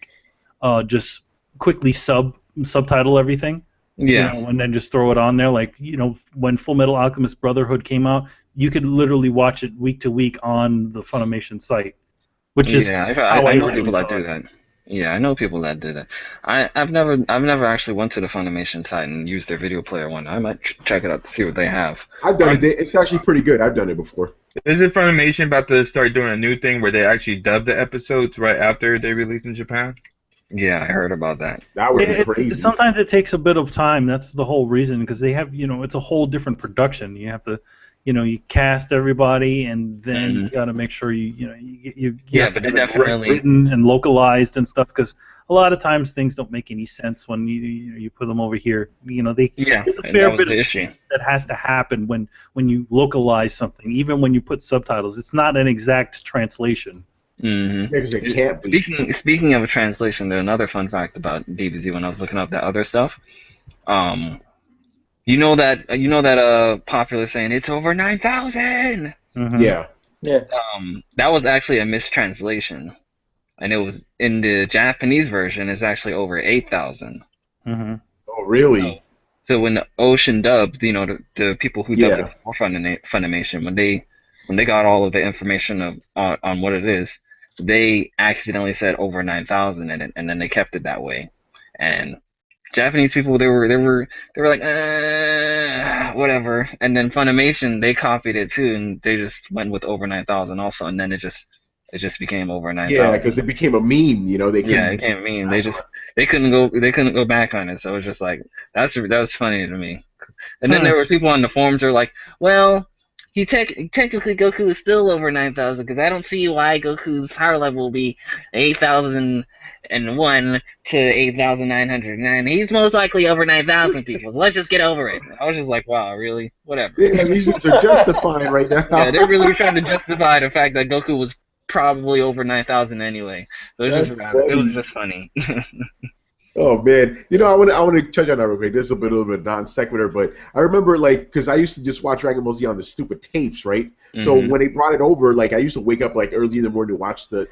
just quickly subtitle everything. Yeah. And then just throw it on there. Like when Full Metal Alchemist Brotherhood came out, you could literally watch it week to week on the Funimation site, which is I know people that do that. Yeah, I know people that do that. I've never actually went to the Funimation site and used their video player one. I might check it out to see what they have. I've done it. It's actually pretty good. I've done it before. Isn't Funimation about to start doing a new thing where they actually dub the episodes right after they release in Japan? Yeah, I heard about that. That would be crazy. Sometimes it takes a bit of time. That's the whole reason, because they have, it's a whole different production. You have to, you cast everybody, and then you got to make sure you have to get it written and localized and stuff. Because a lot of times things don't make any sense when you put them over here. There's a fair bit that has to happen when you localize something, even when you put subtitles. It's not an exact translation. Because it can't be. Speaking of a translation, there's another fun fact about DBZ when I was looking up that other stuff. You know that popular saying it's over 9,000. Yeah. That was actually a mistranslation, and it was in the Japanese version. It's actually over 8,000. Oh, really? So when the Ocean dubbed, the people who dubbed it for Funimation, when they got all of the information on what it is, they accidentally said over 9,000, and then they kept it that way. And Japanese people, they were like, whatever. And then Funimation, they copied it too, and they just went with over 9,000 also. And then it just became over 9,000. Yeah, because it became a meme. It became a meme. They couldn't go back on it. So it was just like that was funny to me. And then there were people on the forums who were like, well, technically Goku is still over 9,000 because I don't see why Goku's power level will be 8,001 to 8,909. He's most likely over 9,000 people, so let's just get over it. I was just like, wow, really? Whatever. Yeah, these are justifying right now. Yeah, they're really trying to justify the fact that Goku was probably over 9,000 anyway. So it was just funny. Oh man, I want to touch on that real quick. This is a little bit non sequitur, but I remember because I used to just watch Dragon Ball Z on the stupid tapes, right? So when they brought it over, I used to wake up early in the morning to watch the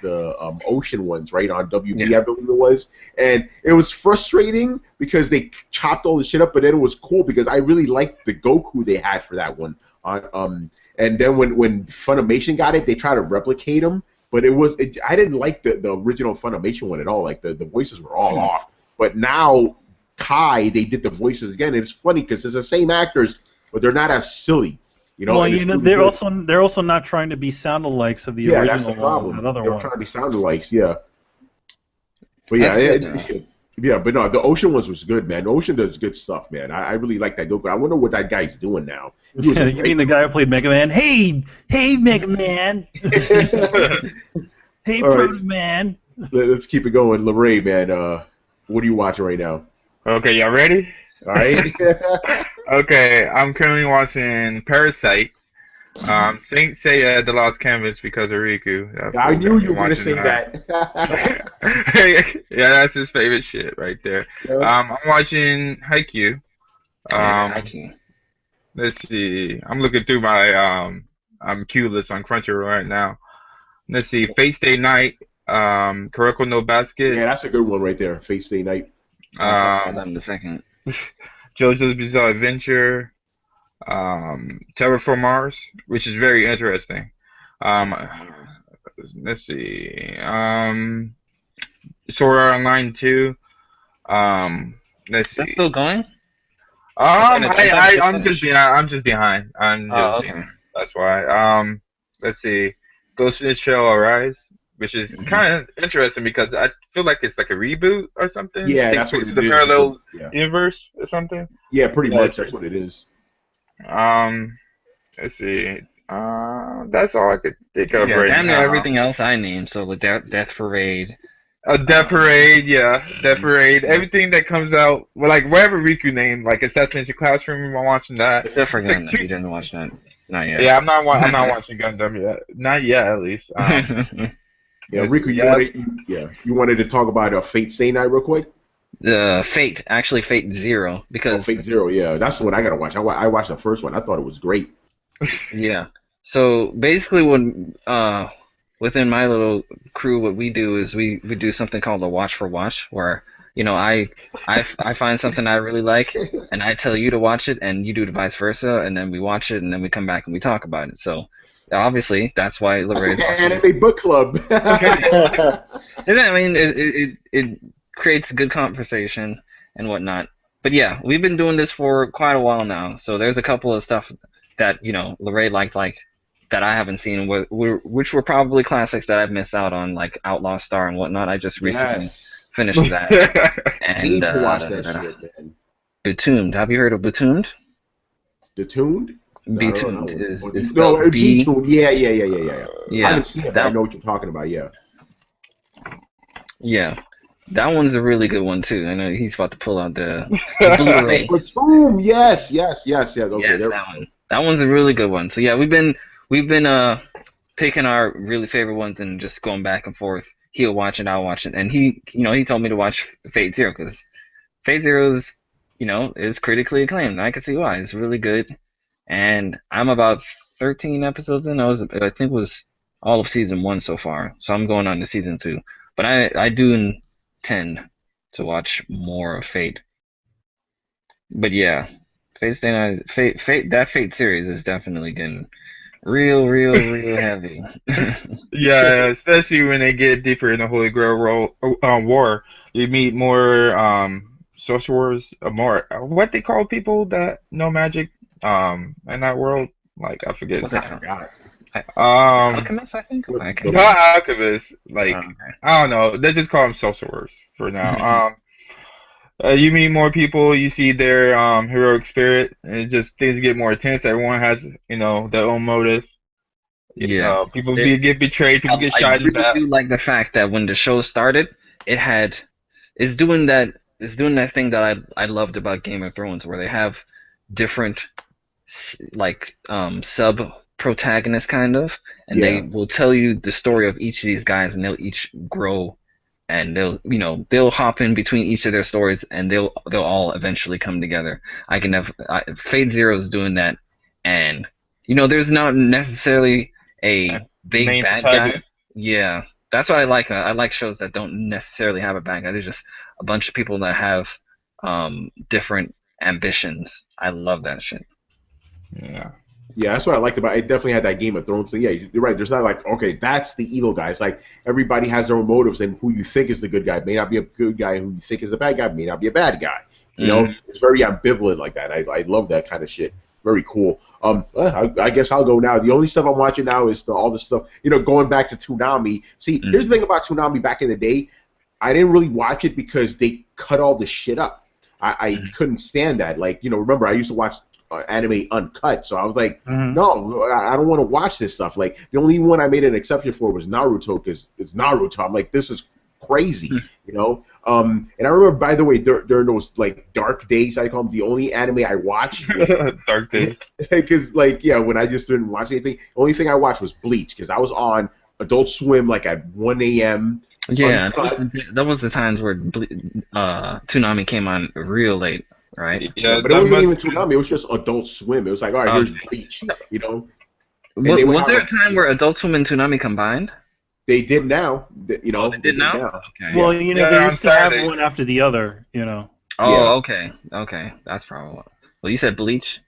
Ocean ones, right, on WB, I believe it was, and it was frustrating because they chopped all the shit up, but then it was cool because I really liked the Goku they had for that one. And then when Funimation got it, they tried to replicate him, but I didn't like the original Funimation one at all. The voices were all off. But now Kai, they did the voices again. And it's funny because it's the same actors, but they're not as silly. You know, well, and you it's know, really they're also not trying to be sound-alikes of the yeah, that's the original one, problem. that other They're one. trying to be sound-alikes, yeah. But yeah, That's good, yeah, but no, the Ocean ones was good, man. The Ocean does good stuff, man. I really like that Goku. I wonder what that guy's doing now. He was a You mean the guy who played Mega Man? Hey, Mega Man. Hey, All right. Proto Man. Let's keep it going. Leray, man, what are you watching right now? Okay, y'all ready? All right. Okay, I'm currently watching Parasite. Saint Seiya: The Lost Canvas because of Riku. I knew you were going gonna say that. Yeah, that's his favorite shit right there. Yeah. I'm watching Haikyuu. Haikyuu. Let's see. I'm looking through my queue list on Crunchyroll right now. Let's see. Fate Stay Night. Kuroko no Basket. Yeah, that's a good one right there. Fate Stay Night. I'll talk about that in a second. JoJo's Bizarre Adventure. Terraform Mars, which is very interesting. Let's see. Sword Art Online 2. Let's see. That's still going? I'm just behind. Okay. That's why. Let's see. Ghost in the Shell Arise, which is kind of interesting because I feel like it's like a reboot or something. Yeah, that's what it is. is. The parallel Yeah. universe or something. Yeah, pretty much. That's what it is. Let's see. That's all I could think of Yeah, right damn near now. everything else I named. So the Death Parade. Death Parade, yeah, Death Parade. Everything that comes out, well, like whatever Riku named, like Assassination Classroom. I'm watching that. Except for It's like Gundam, two- you didn't watch that. Not yet. Yeah, I'm not watching Gundam yet. Not yet, at least. Yeah, Let's Riku, see. you wanted to talk about Fate Stay Night real quick? Fate Zero, because Fate Zero, yeah, that's the one I gotta watch. I watched the first one. I thought it was great. yeah. So basically, within my little crew, what we do is we do something called a watch for watch, where I find something I really like, and I tell you to watch it, and you do the vice versa, and then we watch it, and then we come back and we talk about it. So obviously, that's why That's Leray like is an watching. anime book club. And I mean, it creates good conversation and whatnot. But yeah, we've been doing this for quite a while now. So there's a couple of stuff that Leray liked that I haven't seen, which were probably classics that I've missed out on, like Outlaw Star and whatnot. I just recently finished that. I And need to watch that shit, man. Betuned. Have you heard of Betuned? Detuned? Betuned is no, spelled B. Detuned. Yeah. Yeah, I haven't seen it, but I know what you're talking about. Yeah. Yeah. That one's a really good one too. I know he's about to pull out the Blu-ray. Platoon, yes. Okay, Yes, there that one. That one's a really good one. So yeah, we've been picking our really favorite ones and just going back and forth. He'll watch it, I'll watch it, and he told me to watch Fate Zero because Fate Zero is critically acclaimed. I can see why. It's really good, and I'm about 13 episodes in. I think it was all of season 1 so far, so I'm going on to season 2. But I do intend to watch more of Fate. But yeah, Fate series is definitely getting real heavy. Yeah, especially when they get deeper in the Holy Grail war. You meet more sorcerers, more what they call people that know magic in that world. Like I forget. What's that? Alchemists, I think. Not alchemists. Like Okay. I don't know. They just call them sorcerers for now. You meet more people. You see their heroic spirit, and it just things get more intense. Everyone has their own motive. Yeah. People get betrayed. People get shot I in the really back. do like the fact that when the show started, it's doing that thing that I loved about Game of Thrones, where they have different sub protagonists kind of, and they will tell you the story of each of these guys, and they'll each grow, and they'll hop in between each of their stories, and they'll all eventually come together. Fate Zero is doing that, and there's not necessarily a big Main bad protagonist. guy. Yeah, that's what I like. I like shows that don't necessarily have a bad guy. There's just a bunch of people that have different ambitions. I love that shit. Yeah. Yeah, that's what I liked about it. It definitely had that Game of Thrones thing. Yeah, you're right. There's not like, okay, that's the evil guy. It's like everybody has their own motives, and who you think is the good guy may not be a good guy, and who you think is a bad guy may not be a bad guy. You know, it's very ambivalent like that. I love that kind of shit. Very cool. I guess I'll go now. The only stuff I'm watching now is all the stuff, you know, going back to Tsunami. See, here's the thing about Tsunami back in the day. I didn't really watch it because they cut all the shit up. I couldn't stand that. Like, you know, remember, I used to watch anime uncut, so I was like, no, I don't want to watch this stuff. Like, the only one I made an exception for was Naruto, because it's Naruto. I'm like, this is crazy, you know. And I remember, by the way, during those like dark days, I call them, the only anime I watched dark days, because like, yeah, when I just didn't watch anything, the only thing I watched was Bleach, because I was on Adult Swim like at 1 a.m. Yeah, that was the times where Tsunami came on real late, right? Yeah, but it wasn't even Tsunami. It was just Adult Swim. It was like, all right, here's Bleach, you know. Was there a time where Adult Swim and Tsunami combined? They did now, you know. Oh, they did now? Okay. Well, you know, they used to have one after the other, you know. Oh, okay, that's probably what. Well, you said Bleach.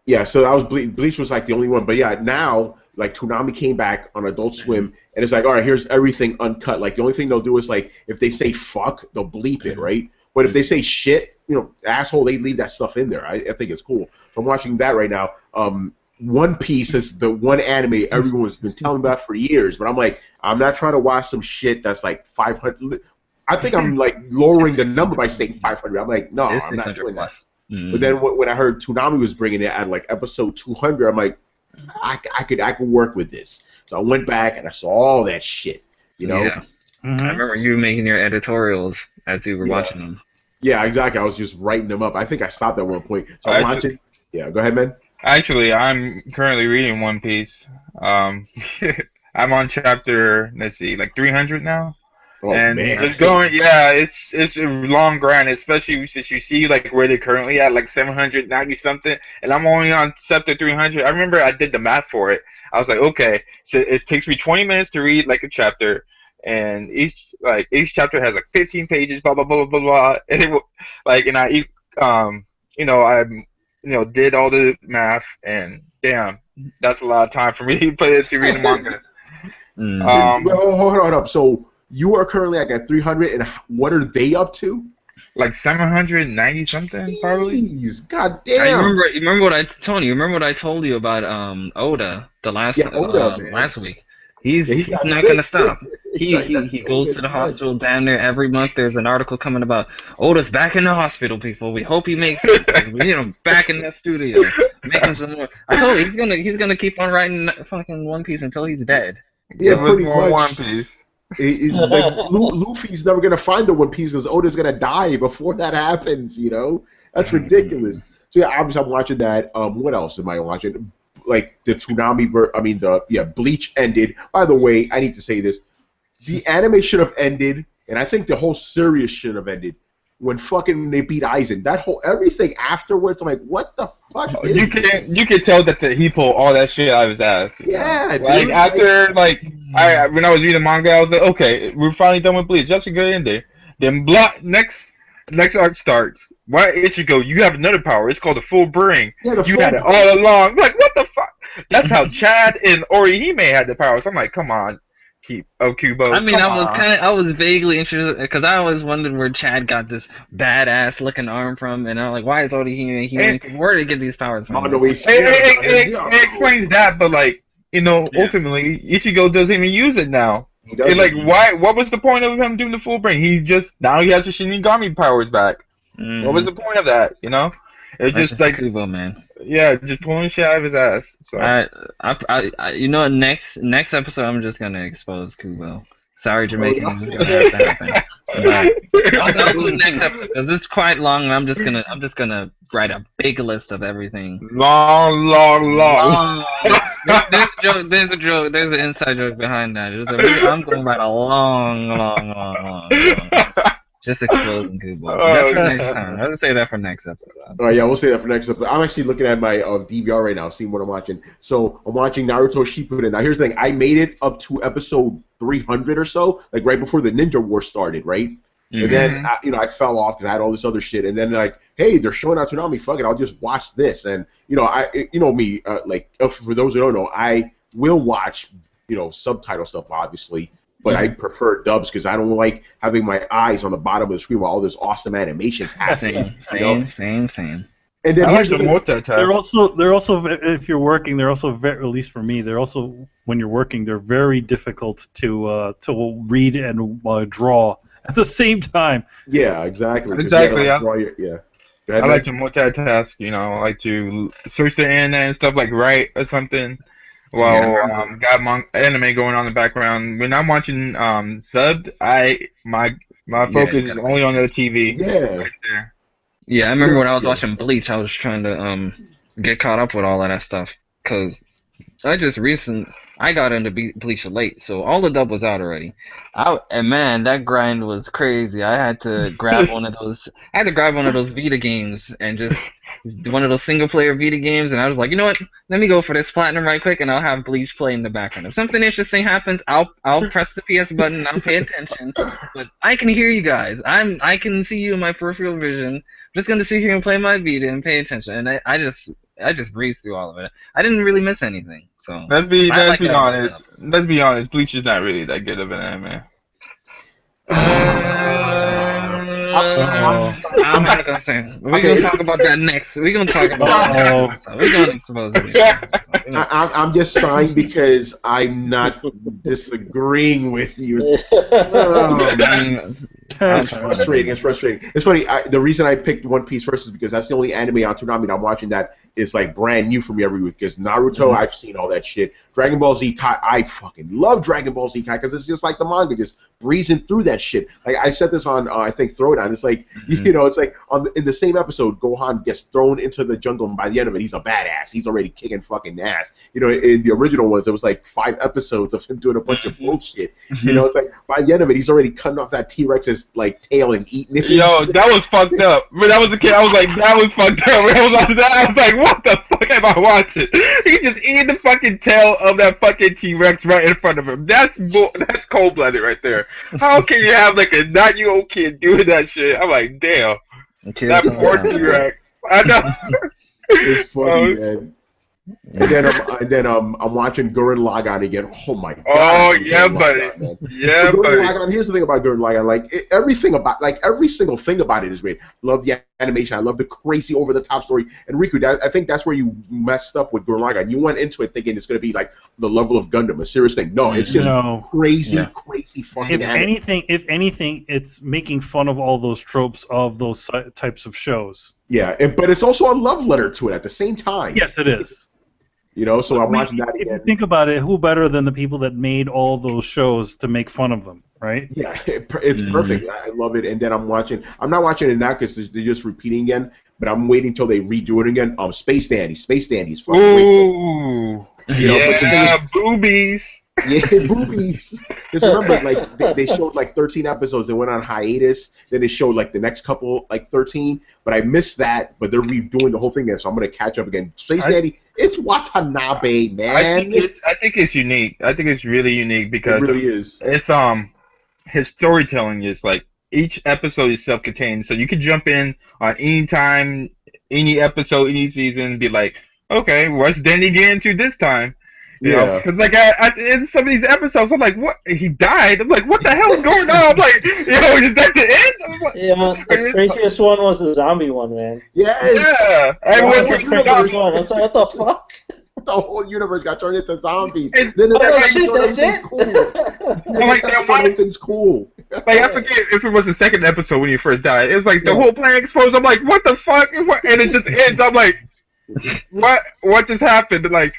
Yeah, so that was Bleach was like the only one, but yeah, now like Tsunami came back on Adult Swim, and it's like, all right, here's everything uncut. Like the only thing they'll do is like if they say fuck, they'll bleep it, right? But if they say shit, you know, asshole, they leave that stuff in there. I think it's cool. So I'm watching that right now. One Piece is the one anime everyone's been telling me about for years, but I'm like, I'm not trying to watch some shit that's like 500. I think I'm like lowering the number by saying 500. I'm like, no, I'm not doing that. But then when I heard Tsunami was bringing it at like episode 200, I'm like, I could work with this. So I went back and I saw all that shit, you know. Yeah. I remember you making your editorials as you were watching them. Yeah, exactly. I was just writing them up. I think I stopped at one point. So I'm watching. Yeah, go ahead, man. Actually, I'm currently reading One Piece. I'm on chapter, let's see, like 300 now. Oh, and man. just going, yeah, it's a long grind, especially since you see like where they're currently at, like 790 something, and I'm only on chapter 300. I remember I did the math for it. I was like, okay, so it takes me 20 minutes to read like a chapter, and each chapter has like 15 pages, blah blah blah blah blah. And it like, and I did all the math, and damn, that's a lot of time for me to put it to read the manga. Hold on. So you are currently like at 300, and what are they up to? Like 790 something, probably. Jeez, God damn. You remember what I told you? Remember what I told you about Oda last week? He's not gonna stop. He goes to the hospital down there every month. There's an article coming about Oda's back in the hospital. People, we hope he makes it. Back in the studio making some more. I told you he's gonna keep on writing fucking One Piece until he's dead. Yeah, pretty much. One Piece. Like Luffy's never gonna find the One Piece because Oda's gonna die before that happens. You know, that's ridiculous. So yeah, obviously I'm watching that. What else am I watching? Like the Tsunami, Bleach ended. By the way, I need to say this: the anime should have ended, and I think the whole series should have ended when fucking they beat Aizen. That whole everything afterwards, I'm like, what the fuck? You can tell that he pulled all that shit out of his ass. Yeah, like dude. After when I was reading manga, I was like, okay, we're finally done with Bleach. That's a good ending. Then next arc starts. Why Ichigo? You have another power. It's called the full bring. Yeah, you had it all along. Like, what the fuck? That's how Chad and Orihime had the powers. I'm like, come on, Kubo. I mean, I was vaguely interested because I always wondered where Chad got this badass looking arm from, and I'm like, why is Orihime? Where did he get these powers from? It explains that, but like, ultimately, Ichigo doesn't even use it now. Like, why? What was the point of him doing the full bring? Now he has the Shinigami powers back. What was the point of that? It's just like Kubo, man. Yeah, just pulling shit out of his ass. So. Next episode I'm just gonna expose Kubo. Sorry, Jamaicans, it's gonna have to happen. I'll do it next episode because it's quite long. And I'm just gonna write a big list of everything. Long. There's a joke. There's an inside joke behind that. I'm going to write a long. Just exploding Kubo. That's for next time. I'll say that for next episode. All right, yeah, we'll say that for next episode. I'm actually looking at my DVR right now, seeing what I'm watching. So I'm watching Naruto Shippuden. Now here's the thing: I made it up to episode 300 or so, like right before the Ninja War started, right? And then I fell off because I had all this other shit. And then like, hey, they're showing out Tsunami. Fuck it, I'll just watch this. And me, like for those who don't know, I will watch subtitle stuff obviously. but I prefer dubs because I don't like having my eyes on the bottom of the screen while all this awesome animation's happening. Same. And then I like here's the the thing. multitask. They're also if you're working, they're also at least for me, they're also when you're working, they're very difficult to read and draw at the same time. Yeah, exactly. 'cause Exactly, you yeah. gotta draw yeah. Go ahead, I like man. to multitask, you know, I like to search the internet and stuff, like write or something while got anime going on in the background. When I'm watching subbed, my focus is only on the TV. Yeah. Right there. Yeah, I remember when I was watching Bleach, I was trying to get caught up with all of that stuff, because I got into Bleach late, so all the dub was out already. And man, that grind was crazy. I had to grab one of those Vita games and just one of those single player Vita games, and I was like, you know what? Let me go for this platinum right quick, and I'll have Bleach play in the background. If something interesting happens, I'll press the PS button, I'll pay attention. But I can hear you guys. I can see you in my peripheral vision. I'm just gonna sit here and play my Vita and pay attention. And I just breezed through all of it. I didn't really miss anything. So Let's be honest. Let's be honest. Bleach is not really that good of an anime. I'm not gonna say. We're gonna talk about that next. We're gonna talk about that. We're gonna expose it. I'm just sighing because I'm not disagreeing with you. It's frustrating. It's frustrating. It's funny. The reason I picked One Piece first is because that's the only anime on Tsunami I'm watching that is like brand new for me every week. Because Naruto, I've seen all that shit. Dragon Ball Z Kai, I fucking love Dragon Ball Z Kai because it's just like the manga, just breezing through that shit. Like I said this on I think Throwdown. It's like you know, it's like in the same episode, Gohan gets thrown into the jungle, and by the end of it, he's a badass. He's already kicking fucking ass. You know, in the original ones, it was like 5 episodes of him doing a bunch of bullshit. You know, it's like by the end of it, he's already cutting off that T-Rex's like tail and eating it. Yo, that was fucked up. When I was a kid, I was like, that was fucked up. When I was watching that, I was like, what the fuck am I watching? He just eating the fucking tail of that fucking T-Rex right in front of him. That's cold-blooded right there. How can you have like a 9-year-old kid doing that shit? I'm like, damn. That poor T-Rex. I know. It's funny, man. And then I'm watching Gurren Lagann again. Oh my god! Oh yeah, buddy. Yeah, buddy. Lagann, here's the thing about Gurren Lagann. Like every single thing about it is great. Love the animation. I love the crazy over the top story. And Riku, I think that's where you messed up with Gurren Lagann. You went into it thinking it's gonna be like the level of Gundam, a serious thing. No, it's just crazy fucking. If anything, it's making fun of all those tropes of those types of shows. Yeah, but it's also a love letter to it at the same time. Yes, it is. You know, so I'm watching that again. If you think about it, who better than the people that made all those shows to make fun of them, right? Yeah, it's perfect. I love it. And then I'm not watching it now because they're just repeating again, but I'm waiting till they redo it again. Space Dandy is fucking great. Yeah, boobies. Yeah, boobies. Just remember, like they showed like 13 episodes. They went on hiatus. Then they showed like the next couple, like 13. But I missed that. But they're redoing the whole thing again, so I'm gonna catch up again. Space Dandy, it's Watanabe, man. I think it's unique. I think it's really unique because it really is. It's his storytelling is like each episode is self-contained, so you can jump in on any time, any episode, any season, and be like, okay, what's Danny getting to this time? You know, because like in some of these episodes, I'm like, what? He died. I'm like, what the hell is going on? I'm like, is that the end? Like, the craziest one was the zombie one, man. Yes. Yeah. Everyone's the craziest one. I was like, what the fuck? The whole universe got turned into zombies. Then that's it. Cool. I'm like, everything's cool. Like I forget if it was the second episode when you first died. It was like the whole planet exposed. I'm like, what the fuck? And it just ends. I'm like, what just happened? Like.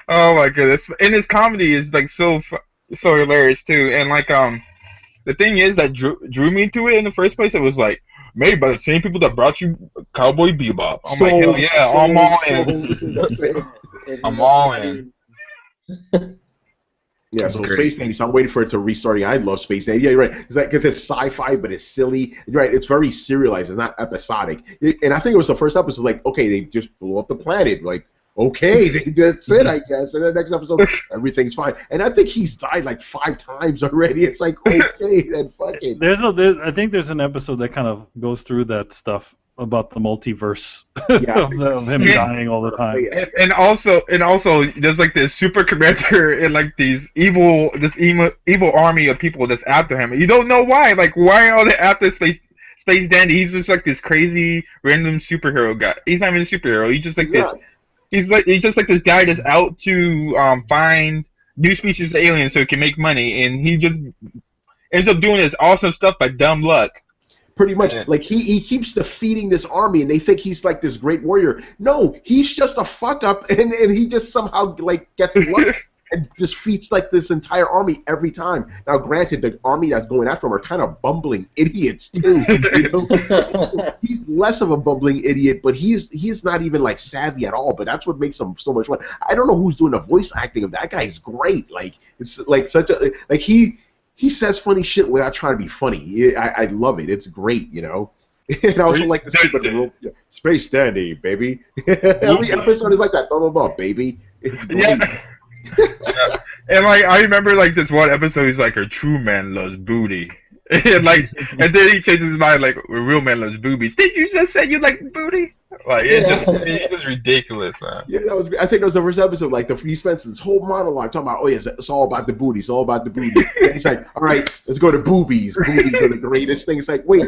Oh my goodness! And his comedy is like so hilarious too. And like the thing is that drew me to it in the first place. It was like made by the same people that brought you Cowboy Bebop. I'm like, hell yeah, I'm all in. I'm all in. Yeah, so Space Dandy. So I'm waiting for it to restart again. I love Space Dandy. Yeah, you're right. It's like because it's sci-fi, but it's silly. You're right. It's very serialized. It's not episodic. And I think it was the first episode. Like, okay, they just blew up the planet. Like. Okay, that's it, I guess. And the next episode, everything's fine. And I think he's died like 5 times already. It's like, okay, then fucking. I think there's an episode that kind of goes through that stuff. about the multiverse Yeah. of him dying all the time. And also, there's like this super commander and like this evil army of people that's after him. And you don't know why. Like, why are they after Space Dandy? He's just like this crazy random superhero guy. He's not even a superhero. He's just like He's just like this guy that's out to find new species of aliens so he can make money, and he just ends up doing this awesome stuff by dumb luck. Pretty much, like he keeps defeating this army, and they think he's like this great warrior. No, he's just a fuck up, and he just somehow like gets luck and defeats like this entire army every time. Now, granted, the army that's going after him are kind of bumbling idiots too. You know? He's less of a bumbling idiot, but he's not even like savvy at all. But that's what makes him so much fun. I don't know who's doing the voice acting of that guy. Is great. Like it's like such a like he says funny shit without trying to be funny. I love it. It's great, you know. And I also like the Space Dandy, baby. Every episode is like that. Blah blah blah, baby. It's great. Yeah. And like I remember like this one episode, he's like, "A true man loves booty," and and then he changes his mind, like, "A real man loves boobies." Did you just say you like booty? Like it's just ridiculous, man. Yeah, I think that was the first episode. Like he spent this whole monologue talking about, oh yes, it's all about the booty. It's all about the booty. And he's like, all right, let's go to boobies. Boobies are the greatest thing. It's like, wait.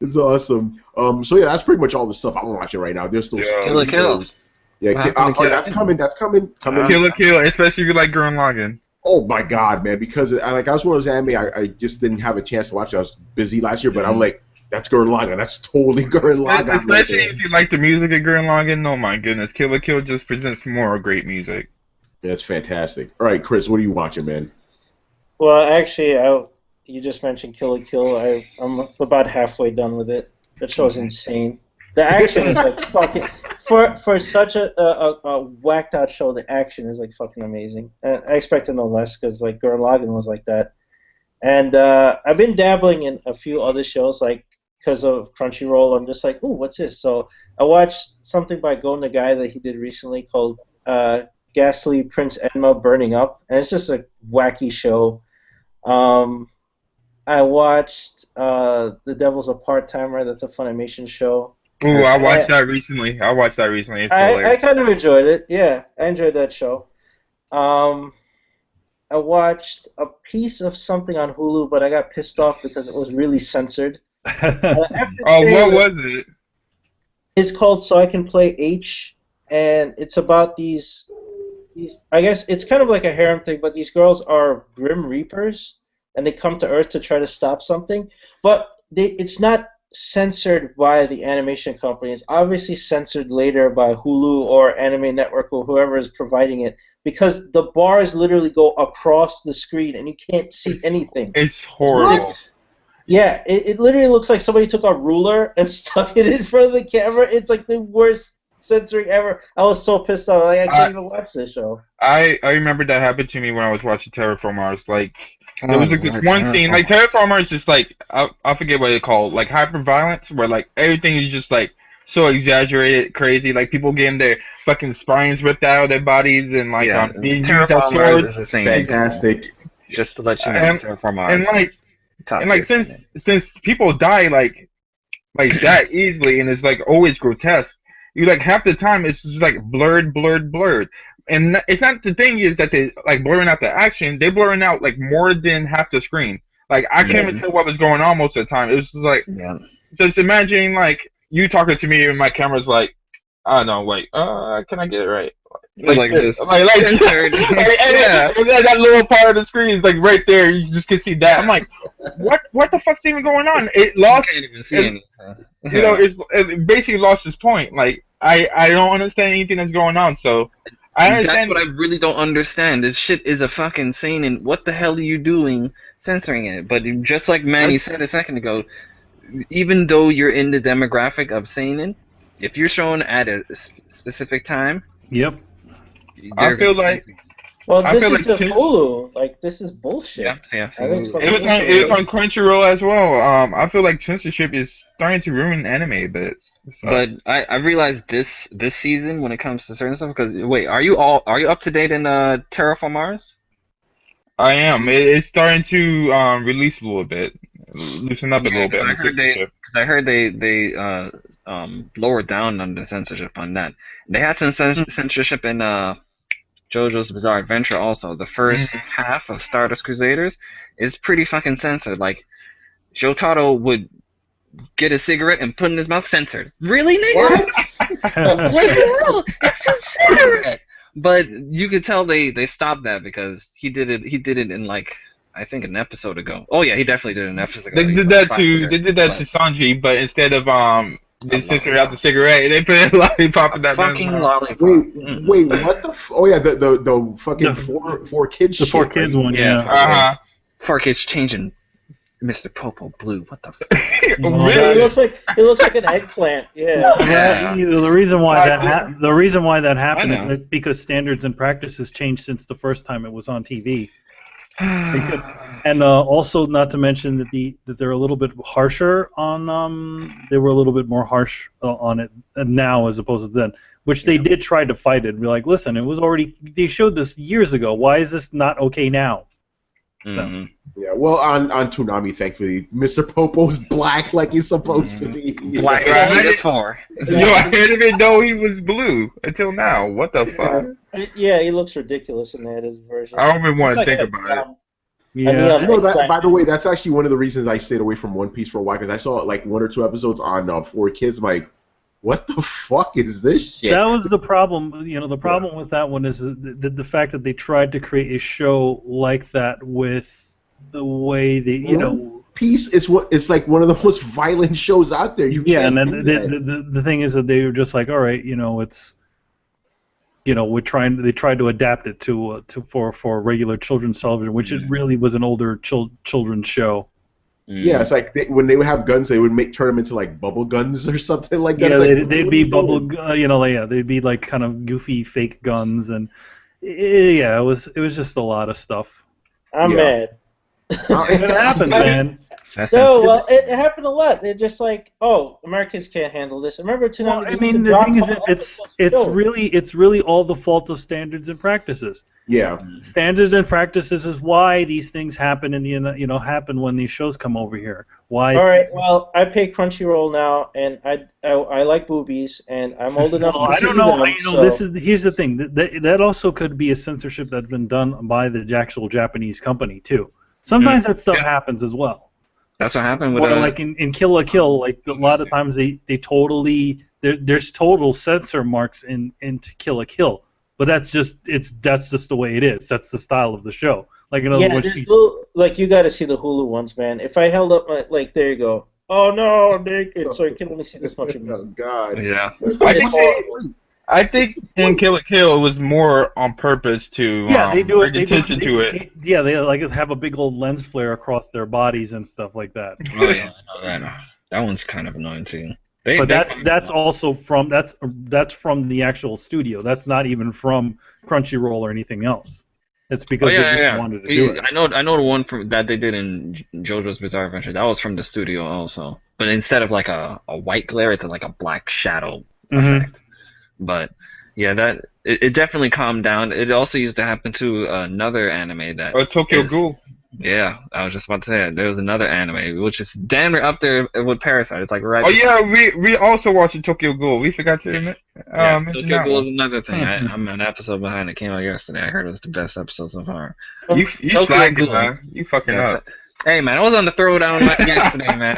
It's awesome. So yeah, that's pretty much all the stuff I'm watching right now. There's still Kill la Kill. Yeah, that's coming. That's coming. Kill la Kill, especially if you like Gurren Lagann. Oh my god, man! Because I was one of those anime I just didn't have a chance to watch. I was busy last year, but I'm like, that's Gurren Lagann. That's totally Gurren Lagann. Especially if you like the music of Gurren Lagann. Oh my goodness, Kill la Kill just presents more great music. Yeah, it's fantastic. All right, Chris, what are you watching, man? Well, actually, you just mentioned Kill la Kill. I'm about halfway done with it. That show is insane. The action is like fucking for such a whacked out show. The action is like fucking amazing. And I expected no less because like Gurren Lagann was like that. And I've been dabbling in a few other shows like because of Crunchyroll. I'm just like, ooh, what's this? So I watched something by Go Nagai that he did recently called Ghastly Prince Enma Burning Up, and it's just a wacky show. I watched The Devil's a Part-Timer. That's a Funimation show. Ooh, I watched that recently. It's hilarious. I kind of enjoyed it. Yeah, I enjoyed that show. I watched a piece of something on Hulu, but I got pissed off because it was really censored. What was it? It's called So I Can Play H, and it's about these. I guess it's kind of like a harem thing, but these girls are Grim Reapers, and they come to Earth to try to stop something. But it's not censored by the animation company. It's obviously censored later by Hulu or Anime Network or whoever is providing it, because the bars literally go across the screen and you can't see anything. It's horrible. What? Yeah, it literally looks like somebody took a ruler and stuck it in front of the camera. It's like the worst censoring ever. I was so pissed off. Like, I can't even watch this show. I remember that happened to me when I was watching Terraformers. Like, there was like this one scene, like Terraformers is like, I forget what it's called, like hyper-violence, where like everything is just like so exaggerated, crazy, like people getting their fucking spines ripped out of their bodies and like being used as swords. Is the same. Fantastic. Just to let you know, Terraformers. And like since people die like that easily, and it's like always grotesque, you like half the time it's just like blurred. And it's not, the thing is that they like blurring out the action, they blurring out like more than half the screen. Like I can't even tell what was going on most of the time. It was just like, just imagine like you talking to me and my camera's like, I don't know, like, can I get it right? Like this, like censored. And that little part of the screen is like right there. You just can see that. I'm like, what the fuck's even going on? It lost. You can't even see anything. You know, it basically lost its point. Like I don't understand anything that's going on. So I understand. That's what I really don't understand. This shit is a fucking seinen. What the hell are you doing censoring it? But just like Manny said a second ago, even though you're in the demographic of seinen, if you're shown at a specific time, I feel like. Well, this is just Hulu. Like, this is bullshit. Yeah. It was on Crunchyroll as well. I feel like censorship is starting to ruin anime a bit. So. But I realized this season when it comes to certain stuff. Because wait, are you up to date in Terraformars? I am. It's starting to release a little bit, loosen up a little bit on the censorship. Because I heard they lowered down on the censorship on that. They had some censorship in JoJo's Bizarre Adventure also. The first half of Stardust Crusaders is pretty fucking censored. Like, Jotaro would get a cigarette and put it in his mouth, censored. Really, nigga? What the hell? It's a cigarette! But you could tell they stopped that because he did it in like, I think an episode ago. Oh yeah, he definitely did it an episode ago. They did that to Sanji, but instead of they censored out the cigarette, they put a lollipop in that fucking lollipop. Wait, what the? Oh yeah, the fucking four kids. The four kids one, yeah. 4Kids changing Mr. Popo blue. What the? Really? It looks like an eggplant. Yeah. The reason why that happened is that because standards and practices changed since the first time it was on TV. And also, not to mention that they're a little bit harsher on. They were a little bit more harsh on it now as opposed to then, which they did try to fight it and be like, listen, it was already, they showed this years ago. Why is this not okay now? Mm-hmm. Yeah, well, on Tsunami, thankfully, Mr. Popo's black like he's supposed to be. Black, right? Far. Yo, I didn't even know he was blue until now. What the fuck? Yeah, he looks ridiculous in that version. I don't even want to think about it. Yeah. By the way, that's actually one of the reasons I stayed away from One Piece for a while, because I saw like 1 or 2 episodes on 4Kids. I'm like, what the fuck is this shit? That was the problem. The problem with that one is the fact that they tried to create a show like that with the way they, Piece is it's like one of the most violent shows out there. And then the thing is that they were just like, all right, it's, they tried to adapt it for regular children's television, which it really was an older children's show. Yeah, it's like when they would have guns, they would turn them into like bubble guns or something like that. Yeah, they'd be bubble, they'd be like kind of goofy fake guns, and it was just a lot of stuff. I'm mad. It happens, man. Well, it happened a lot. They're just like, oh, Americans can't handle this. Remember Tsunami? Well, I mean, the thing is, it's really all the fault of standards and practices. Yeah. Standards and practices is why these things happen happen when these shows come over here. Why? All right. Well, I pay Crunchyroll now, and I like boobies, and I'm old enough. I don't know. Here's the thing. That also could be a censorship that's been done by the actual Japanese company too. Sometimes that stuff happens as well. That's what happened with like in Kill la Kill. Like a lot of times they totally there's total censor marks into Kill la Kill, but that's just the way it is. That's the style of the show. Like in other words, like you got to see the Hulu ones, man. If I held up my there you go. Oh no, I'm naked, so you can only see this much of me. Oh God. Yeah. I think in Kill la Kill it was more on purpose to bring attention to it. They like have a big old lens flare across their bodies and stuff like that. Oh yeah, I know that. That one's kind of annoying too. That's also from from the actual studio. That's not even from Crunchyroll or anything else. It's because they just wanted to do it. I know the one that they did in JoJo's Bizarre Adventure. That was from the studio also, but instead of like a white glare, it's like a black shadow effect. But yeah, it definitely calmed down. It also used to happen to another anime that. Tokyo Ghoul. Yeah, I was just about to say it. There was another anime which is damn near up there with Parasite. It's like right. Oh yeah, we also watched Tokyo Ghoul. We forgot to mention Tokyo Ghoul is another thing. I'm an episode behind. It came out yesterday. I heard it was the best episode so far. You slacking, man. You fucking up. Hey man, I was on the throwdown yesterday, man.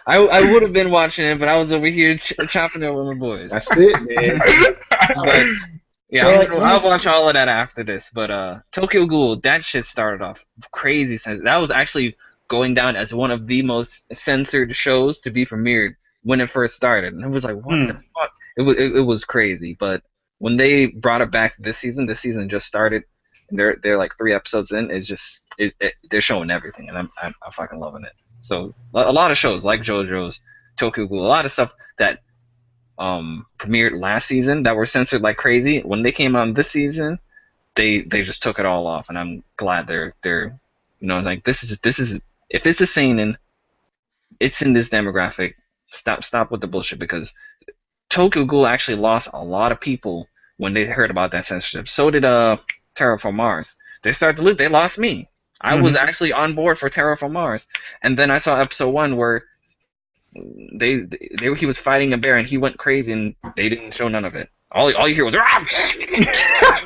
I would have been watching it, but I was over here chopping it with my boys. That's it, man. But, yeah, I'll watch all of that after this. But Tokyo Ghoul, that shit started off crazy. That was actually going down as one of the most censored shows to be premiered when it first started, and it was like, what the fuck? It was crazy. But when they brought it back this season just started. They're like 3 episodes in. It's just they're showing everything, and I'm fucking loving it. So a lot of shows like JoJo's, Tokyo Ghoul, a lot of stuff that premiered last season that were censored like crazy. When they came on this season, they just took it all off, and I'm glad they're like this is if it's a seinen, it's in this demographic. Stop with the bullshit, because Tokyo Ghoul actually lost a lot of people when they heard about that censorship. So did Terraform Mars. They started to lose. They lost me. I was actually on board for Terra from Mars, and then I saw episode 1 where he was fighting a bear and he went crazy and they didn't show none of it. All you hear was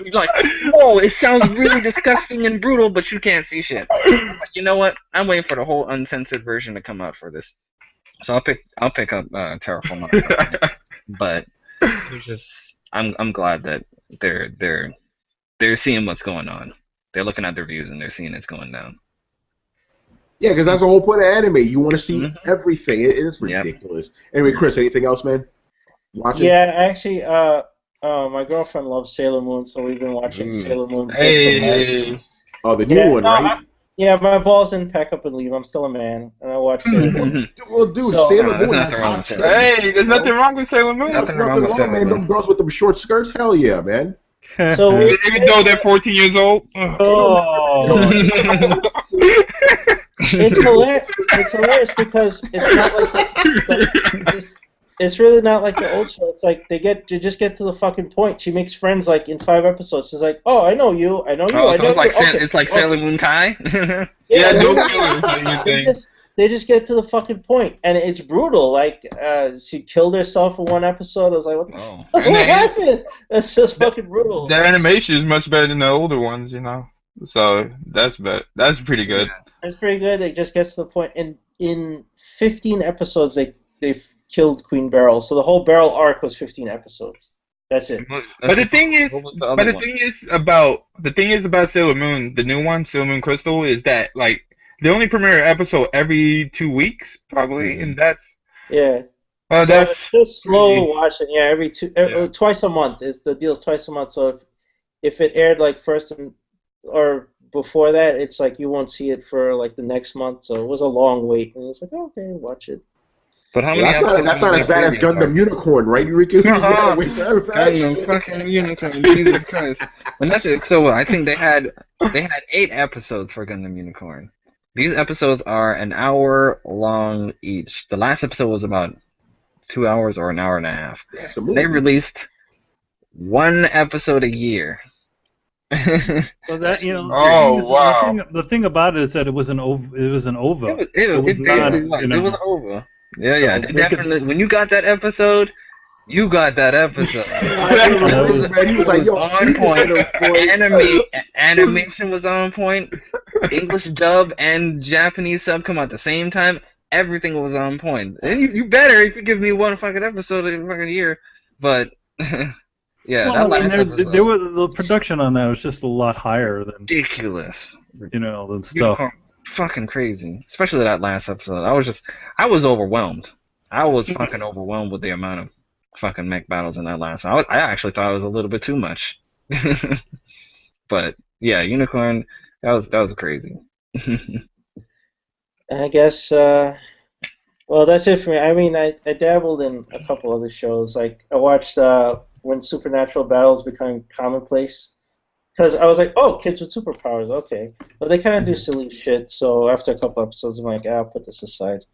He's like, oh, it sounds really disgusting and brutal, but you can't see shit. I'm like, you know what? I'm waiting for the whole uncensored version to come out for this. So I'll pick up Terraform Mars. But it's just I'm glad that they're seeing what's going on. They're looking at their views and they're seeing it's going down. Yeah, because that's the whole point of anime. You want to see everything. It is ridiculous. Anyway, Chris, anything else, man? Watching? Yeah, actually, my girlfriend loves Sailor Moon, so we've been watching Sailor Moon. Oh, the new one, right? Yeah, my balls didn't pack up and leave. I'm still a man, and I watch Sailor Moon. Well, dude, Sailor Moon has hot chicks. Hey, there's nothing wrong with Sailor Moon. Nothing wrong, man. Them girls with them short skirts, hell yeah, man. So even though they're 14 years old. Oh. It's hilarious because it's not like it's really not like the old show. It's like they just get to the fucking point. She makes friends like in 5 episodes. She's like, oh, I know you, I know you, I know you. It's like Sailor Moon Kai. They just get to the fucking point, and it's brutal. Like she killed herself in one episode. I was like, what happened? It's just fucking brutal. Their animation is much better than the older ones, you know. So that's pretty good. It's pretty good. It just gets to the point. And in 15 episodes, they've killed Queen Beryl. So the whole Beryl arc was 15 episodes. That's it. But the thing is about Sailor Moon, the new one, Sailor Moon Crystal, is that like they only premiere an episode every 2 weeks, probably, and that's so that's it's just slow watching. Yeah, twice a month. The deal's twice a month. So if it aired like first or before that, it's like you won't see it for like the next month. So it was a long wait, and it's like okay, watch it. But how many? That's not as bad as Gundam Unicorn, right, Eureka? Gundam fucking Unicorn, Jesus Christ! And that's it. So I think they had 8 episodes for Gundam Unicorn. These episodes are an hour long each. The last episode was about 2 hours or an hour and a half. Yeah, they released 1 episode a year. So that wow! The thing about it is that it was an OVA. It was OVA. Yeah. Definitely. When you got that episode, you got that episode. It was on point. Animation was on point. English dub and Japanese sub come out at the same time. Everything was on point. And you better if you give me 1 fucking episode in a fucking year. But yeah, well, that last episode. The production on that was just a lot higher than ridiculous. Than stuff. Fucking crazy. Especially that last episode. I was overwhelmed. I was fucking overwhelmed with the amount of fucking mech battles in that last one. I actually thought it was a little bit too much. But yeah, Unicorn, that was crazy. I guess well, that's it for me. I mean, I dabbled in a couple other shows. Like I watched when supernatural battles become commonplace. Because I was like, oh, kids with superpowers, okay. But they kind of do silly shit, so after a couple episodes, I'm like, I'll put this aside.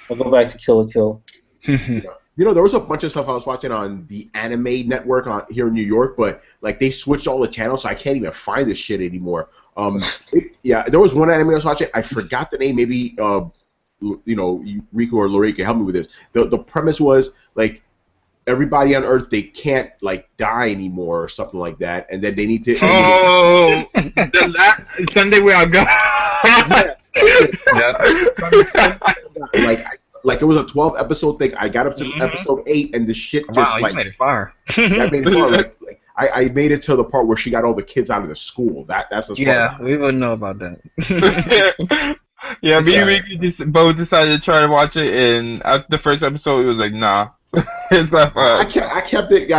I'll go back to Kill la Kill. There was a bunch of stuff I was watching on the Anime Network here in New York, but like they switched all the channels, so I can't even find this shit anymore. There was one anime I was watching. I forgot the name. Maybe Rico or Leray can help me with this. The premise was like, everybody on Earth, they can't like die anymore or something like that, and then they need to. Sunday we all go. Like it was a 12 episode thing. I got up to episode 8, and the shit just you made it far. I made it far. I made it to the part where she got all the kids out of the school. That's as far as we wouldn't know about that. Yeah, me and Ricky both decided to try to watch it, and after the first episode, it was like, nah. It's not fun. I kept it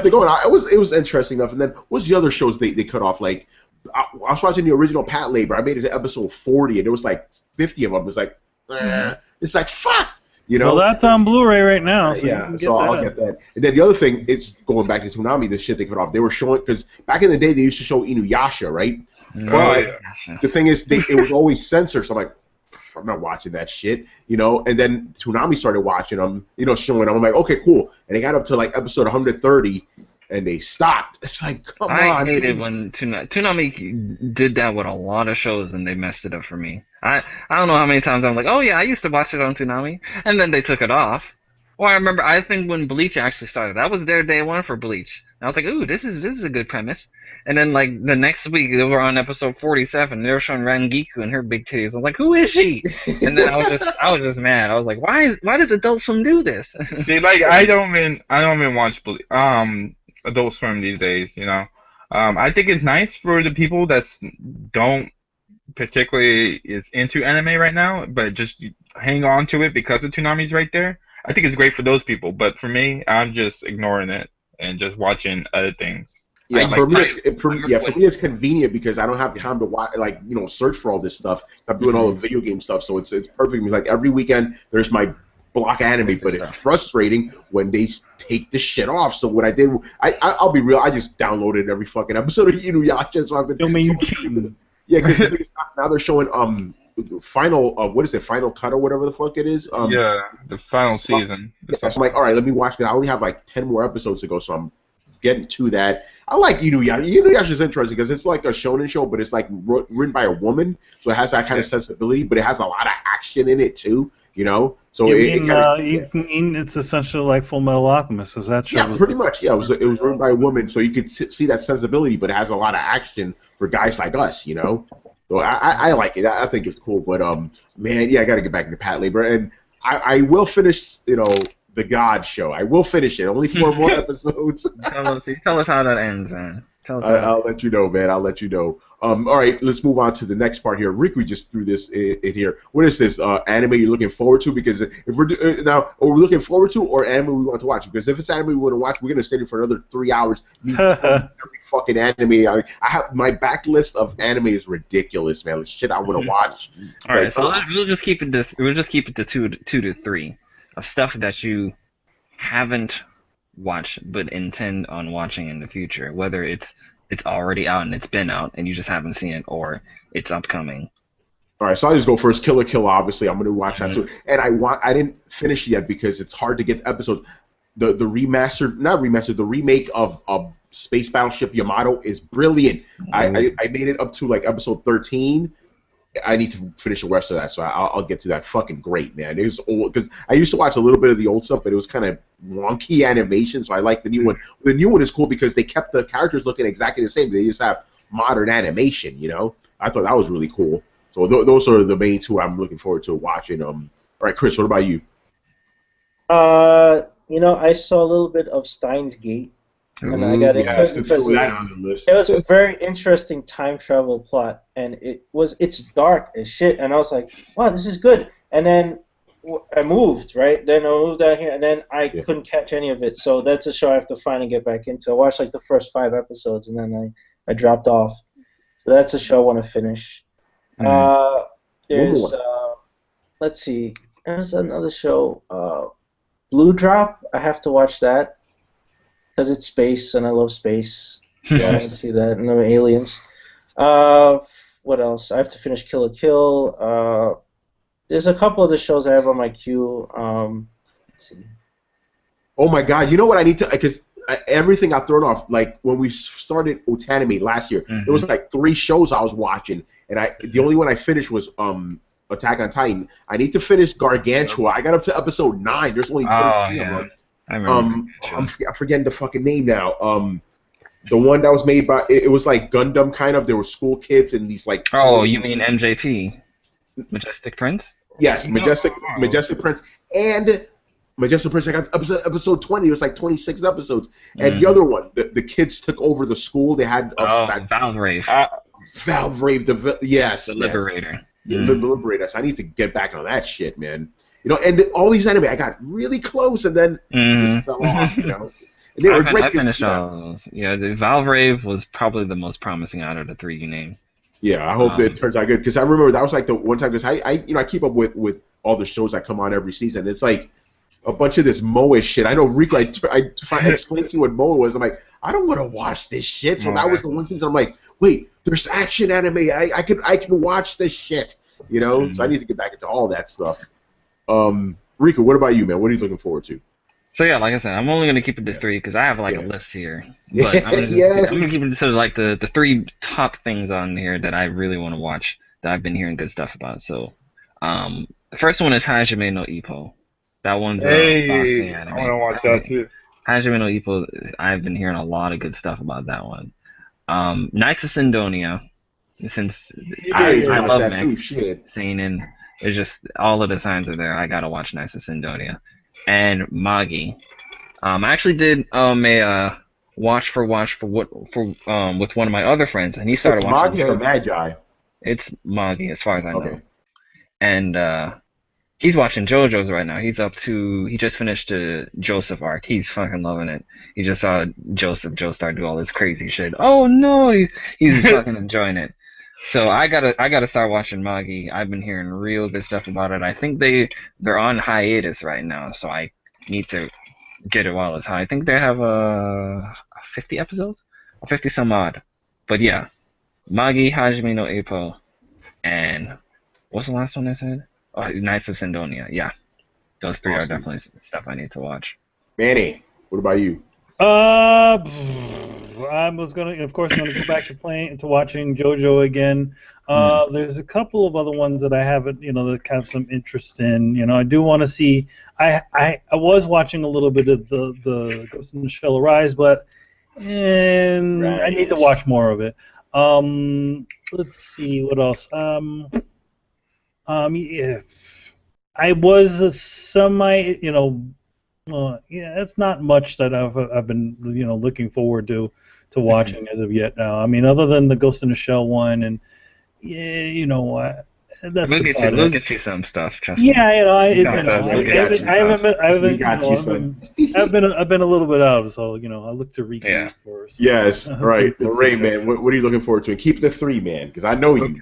going. It was interesting enough. And then what's the other shows they cut off? Like I was watching the original Pat Labor. I made it to episode 40, and there was like 50 of them. It's like it's like fuck. Well, that's on Blu-ray right now. So I'll get that. And then the other thing, it's going back to Tsunami. The shit they cut off. They were showing because back in the day they used to show Inuyasha, right? The thing is, it was always censored. So I'm like, I'm not watching that shit, And then Tsunami started watching them, showing them. I'm like, okay, cool. And they got up to like episode 130, and they stopped. It's like, come I on. hated when Tsunami did that with a lot of shows and they messed it up for me. I don't know how many times I'm like, oh yeah, I used to watch it on Tsunami, and then they took it off. Or I think when Bleach actually started, that was their day one for Bleach. And I was like, ooh, this is a good premise. And then like the next week they were on episode 47. They were showing Rangiku and her big titties. I'm like, who is she? And then I was just mad. I was like, why does Adult Swim do this? See, like I don't even watch Adult Swim these days. You know, I think it's nice for the people that don't particularly is into anime right now, but just hang on to it because the Toonami's right there. I think it's great for those people, but for me, I'm just ignoring it and just watching other things. Yeah, Like, for me, it's convenient because I don't have time to watch, like, search for all this stuff. I'm doing all the video game stuff, so it's perfect. Like every weekend, there's my block anime, but it's frustrating when they take the shit off. So what I did, I'll be real, I just downloaded every fucking episode of Inuyasha. So I've been yeah, because now they're showing final what is it, Final Cut or whatever the fuck it is. Yeah, the final season. So I'm like, all right, let me watch that. I only have like 10 more episodes to go, so I'm getting to that. I like Inuyasha. Inuyasha is interesting because it's like a shonen show, but it's like written by a woman, so it has that kind of sensibility, but it has a lot of action in it too. So it's essentially like Full Metal Alchemist. Is that show? Yeah, pretty much. Yeah, it was written by a woman, so you could see that sensibility, but it has a lot of action for guys like us. So I like it. I think it's cool. But man, yeah, I got to get back into Pat Labor, and I will finish. The God Show. I will finish it. Only 4 more episodes. Tell us how that ends, man. I'll let you know, man. I'll let you know. All right, let's move on to the next part here. Rick, we just threw this in here. What is this anime you're looking forward to? Because if we're now, are we looking forward to, or anime we want to watch? Because if it's anime we want to watch, we're gonna stay here for another 3 hours. Every fucking anime. I have my backlist of anime is ridiculous, man. Shit, I want to watch. All right, so we'll just keep it to two to three of stuff that you haven't watched but intend on watching in the future, whether it's already out and it's been out and you just haven't seen it, or it's upcoming. All right, so I'll just go first. Killer Kill, obviously, I'm going to watch that soon. And I didn't finish it yet because it's hard to get episodes. The remake of Space Battleship Yamato is brilliant. I made it up to like episode 13. I need to finish the rest of that, so I'll get to that. Fucking great, man. It was old because I used to watch a little bit of the old stuff, but it was kind of wonky animation, so I like the new one. The new one is cool because they kept the characters looking exactly the same. They just have modern animation, I thought that was really cool. So those are the main two I'm looking forward to watching. All right, Chris, what about you? I saw a little bit of Steins Gate. And I got into it because it was a very interesting time travel plot, and it's dark as shit. And I was like, wow, this is good. And then I moved, right? Then I moved out here, and then I couldn't catch any of it. So that's a show I have to finally get back into. I watched like the first 5 episodes, and then I dropped off. So that's a show I want to finish. There's let's see, there's another show, Blue Drop. I have to watch that. Because it's space, and I love space. Yeah, I can see that. And there are aliens. What else? I have to finish Kill la Kill. There's a couple of the shows I have on my queue. Let's see. Oh my God! You know what I need to? Because everything I've thrown off. Like when we started Otanime last year, there was like 3 shows I was watching, and the only one I finished was Attack on Titan. I need to finish Gargantua. I got up to episode 9. There's only 13 of them. I'm forgetting the fucking name now. The one that was made by it was like Gundam kind of. There were school kids and these like. Oh, you mean MJP, Majestic Prince? Yes, Majestic Prince and Majestic Prince. I got episode 20. It was like 26 episodes. And the other one, the kids took over the school. They had Valve Rave. Valve Rave. Yes, the Liberator. The Liberator. So I need to get back on that shit, man. And all these anime, I got really close, and then just fell off. And they were great. I finished all of those. Yeah, the Valve Rave was probably the most promising out of the 3 you named. Yeah, I hope it turns out good because I remember that was like the one time because I keep up with all the shows that come on every season. It's like a bunch of this Moe shit. I know Rick, I explained to you what Moe was. I'm like, I don't want to watch this shit. So that was the one season. I'm like, wait, there's action anime. I can watch this shit. So I need to get back into all that stuff. Rika, what about you, man? What are you looking forward to? So yeah, like I said, I'm only gonna keep it to three because I have like a Yeah. list here. But I'm gonna keep it to like the three top things on here that I really want to watch that I've been hearing good stuff about. So, the first one is Hajime no Ippo. That one's boxing Hey, I want anime. to watch that too. Hajime no Ippo. I've been hearing a lot of good stuff about that one. Knights of Sidonia. Since I need to I watch love that mech, too. Shit. seinen. It's just all of the signs are there. I gotta watch Knights of Sidonia. And Magi. I actually did watch for with one of my other friends, and he started watching the Magi or show. Magi? It's Magi, as far as I know, Okay. and he's watching JoJo's right now. He just finished the Joseph arc. He's fucking loving it. He just saw Joseph Joestar do all this crazy shit. Oh no, he's fucking enjoying it. So I gotta start watching Magi. I've been hearing real good stuff about it. I think they're on hiatus right now, so I need to get it while it's high. I think they have 50 episodes, or 50 some odd. But yeah, Magi, Hajime no Ippo, and what's the last one I said? Oh, Knights of Sidonia. Yeah, those three are Awesome. definitely stuff I need to watch. Manny, what about you? I was of course, gonna go back to watching JoJo again. There's a couple of other ones that I haven't, that have some interest in. I do want to see. I was watching a little bit of the Ghost in the Shell Arise, but I need to watch more of it. Let's see what else. If I was a semi, it's not much that I've been looking forward to watching as of yet now. I mean, other than the Ghost in the Shell one, and that's We'll get about you. We'll it. get you some stuff. Trust me. Yeah, I We got you, son. I've been a little bit out, so I look to Riku Yeah. for some, Yes, right. some good Lorraine, man, suggestions. what are you looking forward to? And keep the three, man, because I know you.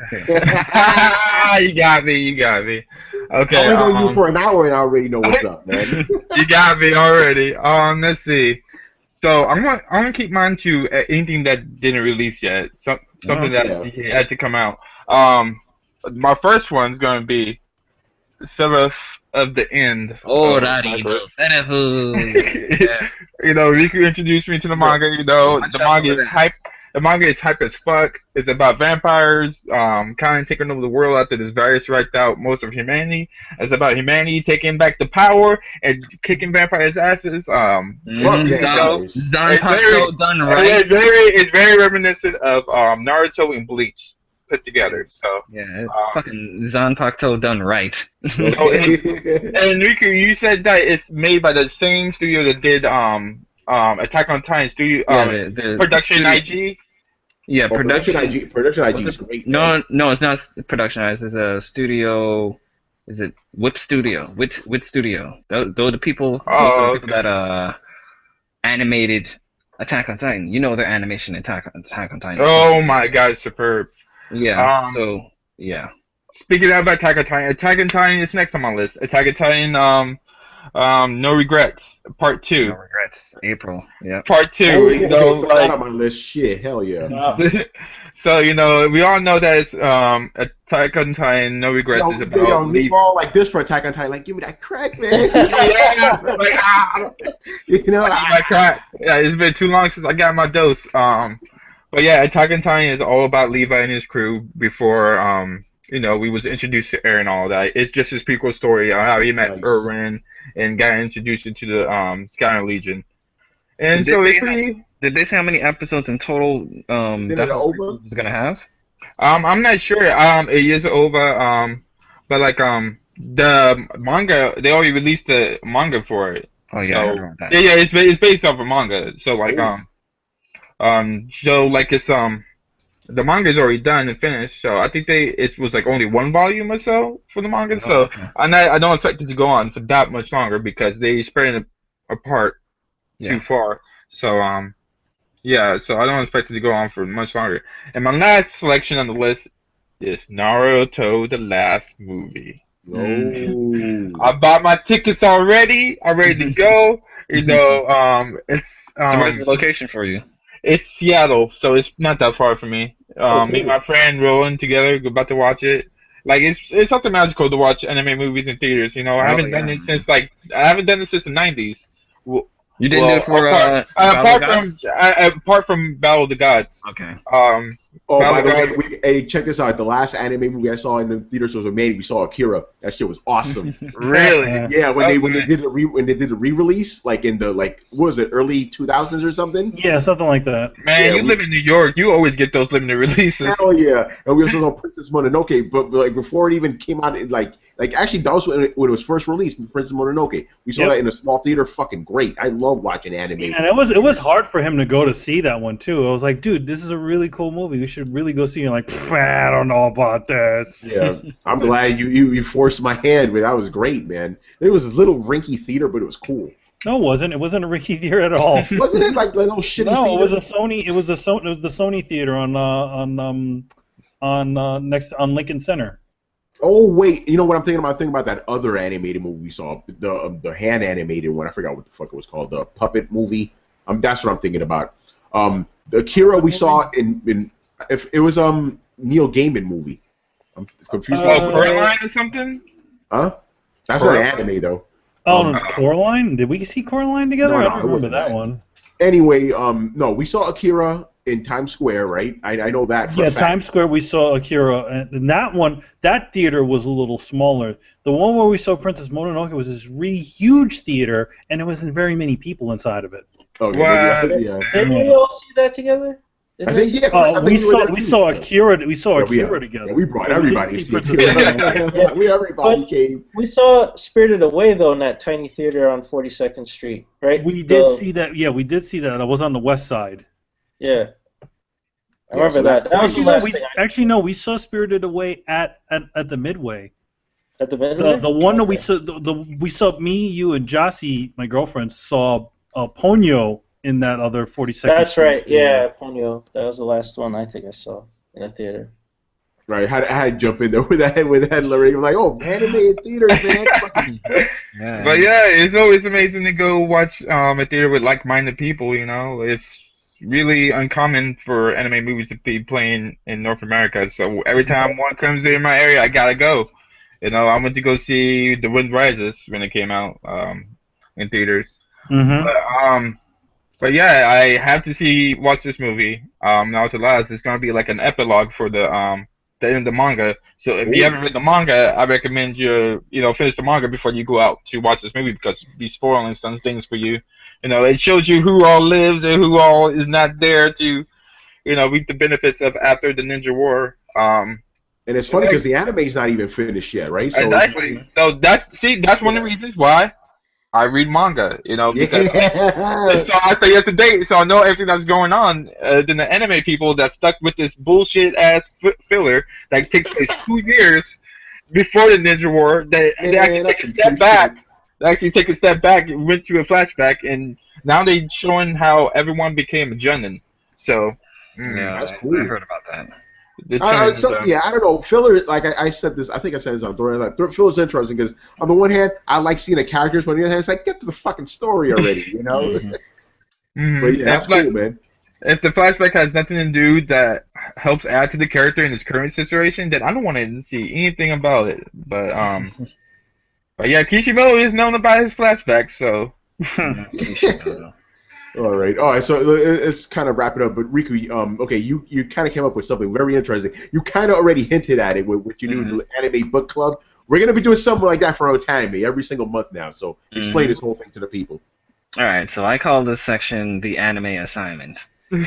You got me. You got me. Okay. I only know you for an hour, and I already know what's up, man. You got me already. Let's see. So I'm gonna keep mine to anything that didn't release yet. Something that had to come out. My first one's gonna be Seraph of the End. Oh, Rarido, Serefu. Yeah. Riku introduced me to the manga. The manga is hype. The manga is hype as fuck. It's about vampires, kind of taking over the world after this virus wiped out most of humanity. It's about humanity taking back the power and kicking vampires' asses. Fuck vampires. Done right. It's very reminiscent of Naruto and Bleach put together. So yeah, fucking Zanpakuto done right. and Riku, you said that it's made by the same studio that did Attack on Titan studio Production IG. Yeah, Production IG is great. No, it's not Production IG. It's a studio. Is it Whip Studio? Whip Studio. Those are the people. Those are the people that animated Attack on Titan. Their animation Attack on Titan. Oh my god, superb. Yeah. So yeah. Speaking of Attack on Titan is next on my list. Attack on Titan. No Regrets, Part 2. No Regrets, April. Yeah. Part 2. On my list. Shit, hell yeah. So we all know that it's Attack on Titan. No Regrets is about. We all like this for Attack on Titan. Like, give me that crack, man. Yeah. My crack. Yeah, it's been too long since I got my dose. But yeah, Attack on Titan is all about Levi and his crew before we was introduced to Eren and all that. It's just his prequel story on how he met Eren and got introduced into the Skyrim Legion. And so it's pretty. Did they say how many episodes in total that was gonna have? I'm not sure. It is over. But like the manga, they already released the manga for it. Oh yeah, so, I heard about that. Yeah, it's based off a manga. So like it's the manga is already done and finished, so I think it was like only one volume or so for the manga. I don't expect it to go on for that much longer because they spread it apart too far. So so I don't expect it to go on for much longer. And my last selection on the list is Naruto: The Last Movie. I bought my tickets already. I'm ready to go. It's So where's the location for you? It's Seattle, so it's not that far from me. Me and my friend rolling together, about to watch it. Like it's something magical to watch anime movies in theaters. I haven't done it since the '90s. Well, You didn't do it for Battle of the Gods? apart from Battle of the Gods. Okay. Oh, Battle by of the the way, Gods. hey, check this out. The last anime movie I saw in the theaters was made. We saw Akira. That shit was awesome. Really? Yeah, when Okay. they did the re-release, like in the what was it, early 2000s or something? Yeah, something like that. Man, Yeah, you live in New York. You always get those limited releases. Hell yeah! And we also saw Princess Mononoke, but like before it even came out, like actually that was when it was first released. Princess Mononoke. We saw Yep. that in a small theater. Fucking great. I love watching anime. And it was hard for him to go to see that one too. I was like, dude, this is a really cool movie. We should really go see it. Like, I don't know about this. Yeah, I'm glad you forced my hand, but that was great, man. It was a little rinky theater, but it was cool. No, it wasn't. It wasn't a Ricky theater at all. Wasn't it like little shitty No, theater? it was a Sony. It was the Sony theater on Lincoln Center. Oh wait, you know what I'm thinking about? I'm thinking about that other animated movie we saw, the hand animated one. I forgot what the fuck it was called, the puppet movie. That's what I'm thinking about. The Akira we saw in if it was Neil Gaiman movie. I'm confused. Coraline or something? Huh? That's not an anime though. Oh, Coraline? Did we see Coraline together? No, I it don't remember wasn't that that. one. Anyway, no, we saw Akira in Times Square, right? I know that for a Yeah, fact. Times Square. We saw Akira, and that theater was a little smaller. The one where we saw Princess Mononoke was this really huge theater, and there wasn't very many people inside of it. Okay, What? yeah. Didn't we all see that together? I think yeah. I think We were there we too. saw Akira. We saw Yeah, Akira together. Yeah, we brought But everybody didn't to see see Princess Mononoke. Akira. We everybody came. We saw Spirited Away though in that tiny theater on 42nd Street, right? We did see that. Yeah, we did see that. I was on the west side. Yeah. I Yeah, so remember that. That was the last thing I Actually, no. We saw Spirited Away at the Midway. at the Midway. The one that we Okay. saw, we saw me, you, and Jossie, my girlfriend, saw Ponyo in that other 42nd. That's Street right. theater. Yeah, Ponyo. That was the last one I think I saw in a theater. Right, I had to jump in there with that Leray. I'm like, oh, anime in theaters, man. Fucking- Yeah. But yeah, it's always amazing to go watch a theater with like-minded people. You know, it's really uncommon for anime movies to be playing in North America. So every time one comes in my area, I gotta go. You know, I went to go see The Wind Rises when it came out in theaters. Mm-hmm. But yeah, I have to watch this movie. Now to last, it's gonna be like an epilogue for the end of the manga. So if you haven't read the manga, I recommend you finish the manga before you go out to watch this movie because it'll be spoiling some things for you. You know, it shows you who all lives and who all is not there to, reap the benefits of after the Ninja War. And it's funny because the anime's not even finished yet, right? So Exactly. So that's one of the reasons why I read manga, because yeah. so I stay up to date, so I know everything that's going on. Then the anime people that stuck with this bullshit ass filler that takes place 2 years before the Ninja War, they actually take a step back. They actually take a step back and went through a flashback, and now they're showing how everyone became a Junin. So Yeah, That's I cool. heard about that. the I trends, don't know. Filler, like I said this, I think I said this on Twitter. Like, filler's interesting because on the one hand, I like seeing the characters, but on the other hand, it's like get to the fucking story already, you know. Mhm. But yeah, that's If, like, cool, man. If the flashback has nothing to do that helps add to the character in his current situation, then I don't want to see anything about it. But yeah, Kishimoto is known about his flashbacks, so. All right. So let's kind of wrap it up. But Riku, okay, you kind of came up with something very interesting. You kind of already hinted at it with what you do with the anime book club. We're gonna be doing something like that for Otanime every single month now. So explain this whole thing to the people. All right, so I call this section the anime assignment, and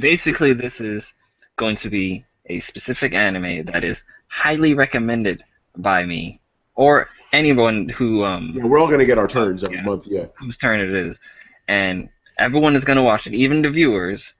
basically, this is going to be a specific anime that is highly recommended by me or anyone who Yeah, we're all gonna get our turns every month. Yeah. whose turn it is, and everyone is gonna watch it, even the viewers.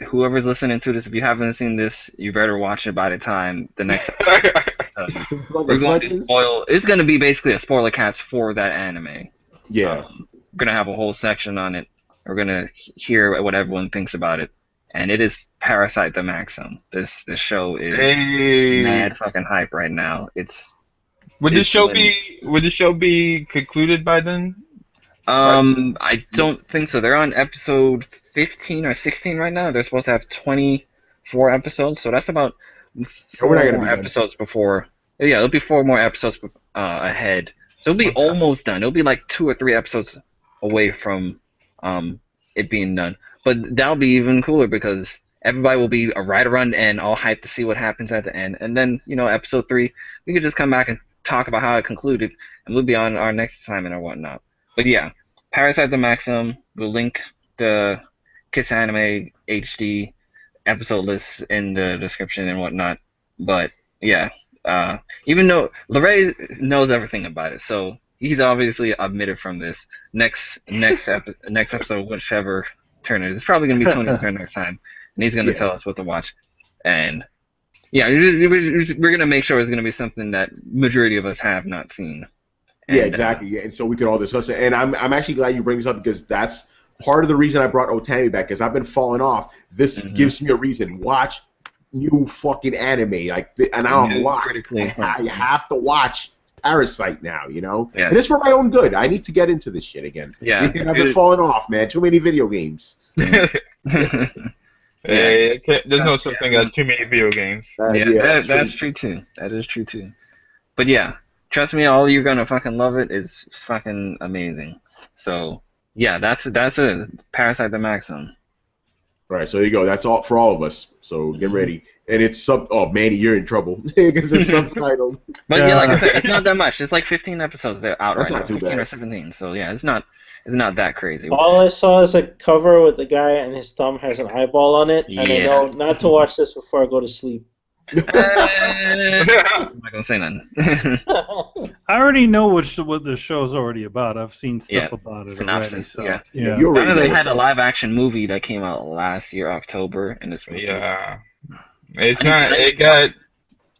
Whoever's listening to this, if you haven't seen this, you better watch it by the time the next episode. We're going to spoil. It's going to be basically a spoiler cast for that anime. Yeah. We're going to have a whole section on it. We're going to hear what everyone thinks about it. And it is Parasite the Maxim. This show is mad fucking hype right now. Would this show be concluded by then? I don't think so. They're on episode 15 or 16 right now. They're supposed to have 24 episodes, so that's about We're not gonna more be done. episodes before. Yeah, it'll be 4 more episodes ahead So it'll be almost done. It'll be like 2 or 3 episodes away from it being done. But that'll be even cooler because everybody will be right around the end, all hyped to see what happens at the end. And then, episode 3, we could just come back and talk about how it concluded, and we'll be on our next assignment or whatnot. But yeah, Parasite the Maximum. We'll link the Kiss Anime HD episode list in the description and whatnot. But yeah, even though Leray knows everything about it, so he's obviously omitted from this next episode, whichever turn it is. It's probably gonna be Tony's turn next time, and he's gonna tell us what to watch. And yeah, we're gonna make sure it's gonna be something that majority of us have not seen. And, yeah, exactly. Yeah, and so we could all discuss it. And I'm actually glad you bring this up because that's part of the reason I brought Otanime back, because I've been falling off. This gives me a reason. Watch new fucking anime, like, and I'm locked. I have to watch Parasite now, Yes. And it's for my own good. I need to get into this shit again. Yeah, I've been falling off, man. Too many video games. Hey, there's no such thing as too many video games. That's true too. That is true too. But yeah, trust me, all you're gonna fucking love it is fucking amazing. So yeah, that's it. Parasite the Maximum. All right, so there you go. That's all for all of us. So get ready. And it's Oh, Manny, you're in trouble because it's subtitled. But yeah, like I said, it's not that much. It's like 15 episodes they're out That's right not now, too 15 bad. or 17. So yeah, it's not that crazy. All I saw is a cover with the guy and his thumb has an eyeball on it, and I know not to watch this before I go to sleep. I'm not gonna say nothing. I already know what the show's already about. I've seen stuff about it synopsis, already. So, yeah. You already I know they know had a what's up. live-action movie that came out last year, October, and it's It's not. It got.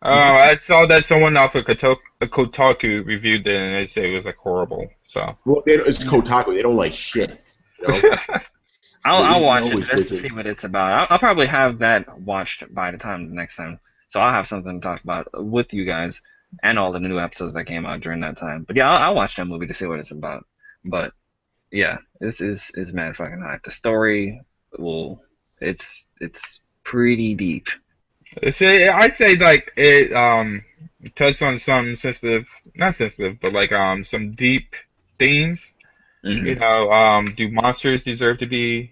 I saw that someone off of Kotaku reviewed it, and they say it was like horrible. So. Well, it's Kotaku. They don't like shit. I'll watch it always just to bitching. see what it's about. I'll probably have that watched by the time next time, so I'll have something to talk about with you guys and all the new episodes that came out during that time. But yeah, I'll watch that movie to see what it's about. But yeah, this is mad fucking hype. The story it's pretty deep. I'd say like it touched on some not sensitive, but like some deep themes. Do monsters deserve to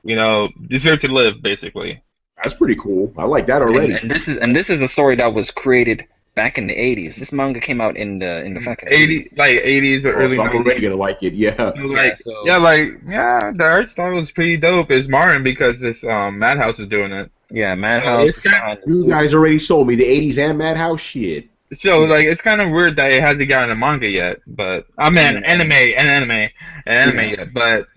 live, basically? That's pretty cool. I like that already. And this is a story that was created back in the 80s. This manga came out in the fucking 80s, like 80s or early so I'm 90s. already gonna like it. Yeah. The art style was pretty dope. It's Martin because this Madhouse is doing it. Yeah, Madhouse. You guys already sold me the 80s and Madhouse shit. So like it's kind of weird that it hasn't gotten a manga yet, but I mean anime yet. But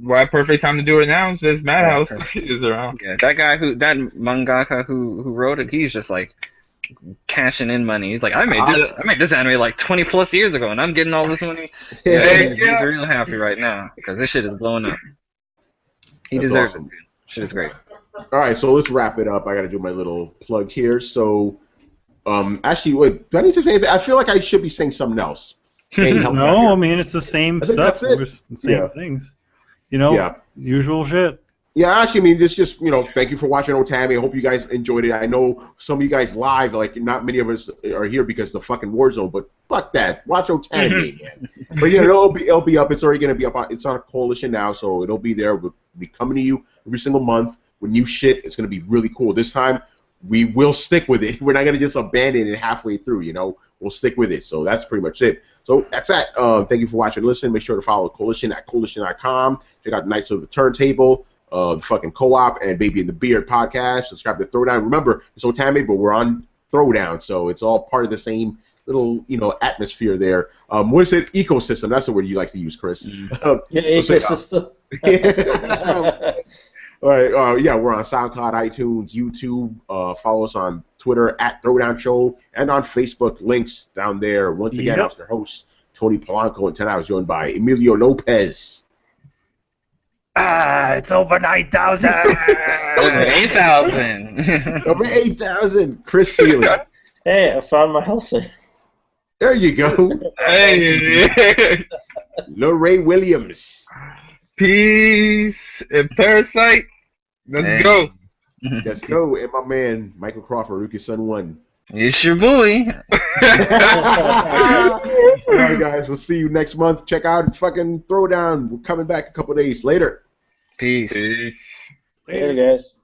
what perfect time to do it now since Madhouse is around. Yeah, that mangaka who wrote it, he's just like cashing in money. He's like, I made this anime like 20 plus years ago, and I'm getting all this money. He's real happy right now because this shit is blowing up. He deserves it. Shit is great. All right, so let's wrap it up. I got to do my little plug here. So, actually, wait, do I need to say anything? I feel like I should be saying something else. No, I mean, it's the same stuff. That's The same things. Usual shit. Yeah, actually, I mean, just thank you for watching Otanime. I hope you guys enjoyed it. I know some of you guys live, like, not many of us are here because of the fucking war zone, but fuck that. Watch Otanime, man. But, it'll be up. It's already going to be up. It's on Coalition now, so it'll be there. We'll be coming to you every single month with new shit. It's going to be really cool. This time, we will stick with it. We're not going to just abandon it halfway through, We'll stick with it. So that's pretty much it. So that's that. Thank you for watching and listening. Make sure to follow Coalition at coalition.com. Check out the Knights of the Turntable, the fucking Co-op, and Baby in the Beard podcast. Subscribe to Throwdown. Remember, it's Otanime, but we're on Throwdown, so it's all part of the same little, atmosphere there. What is it? Ecosystem. That's the word you like to use, Chris. Ecosystem. All right, yeah, we're on SoundCloud, iTunes, YouTube. Follow us on Twitter at Throwdown Show and on Facebook. Links down there. Once again, I was your host, Tony Polanco, and tonight I was joined by Emilio Lopez. It's over 9,000. Over 8,000. Over 8,000. Chris Seeley. Hey, I found my house. There you go. Hey. Leray Williams. Peace and Parasite. Let's go. Let's go. And my man, Michael Crawford, Rookie Son 1. It's your boy. All right, guys. We'll see you next month. Check out fucking Throwdown. We're coming back a couple days later. Peace. Peace. Later, guys.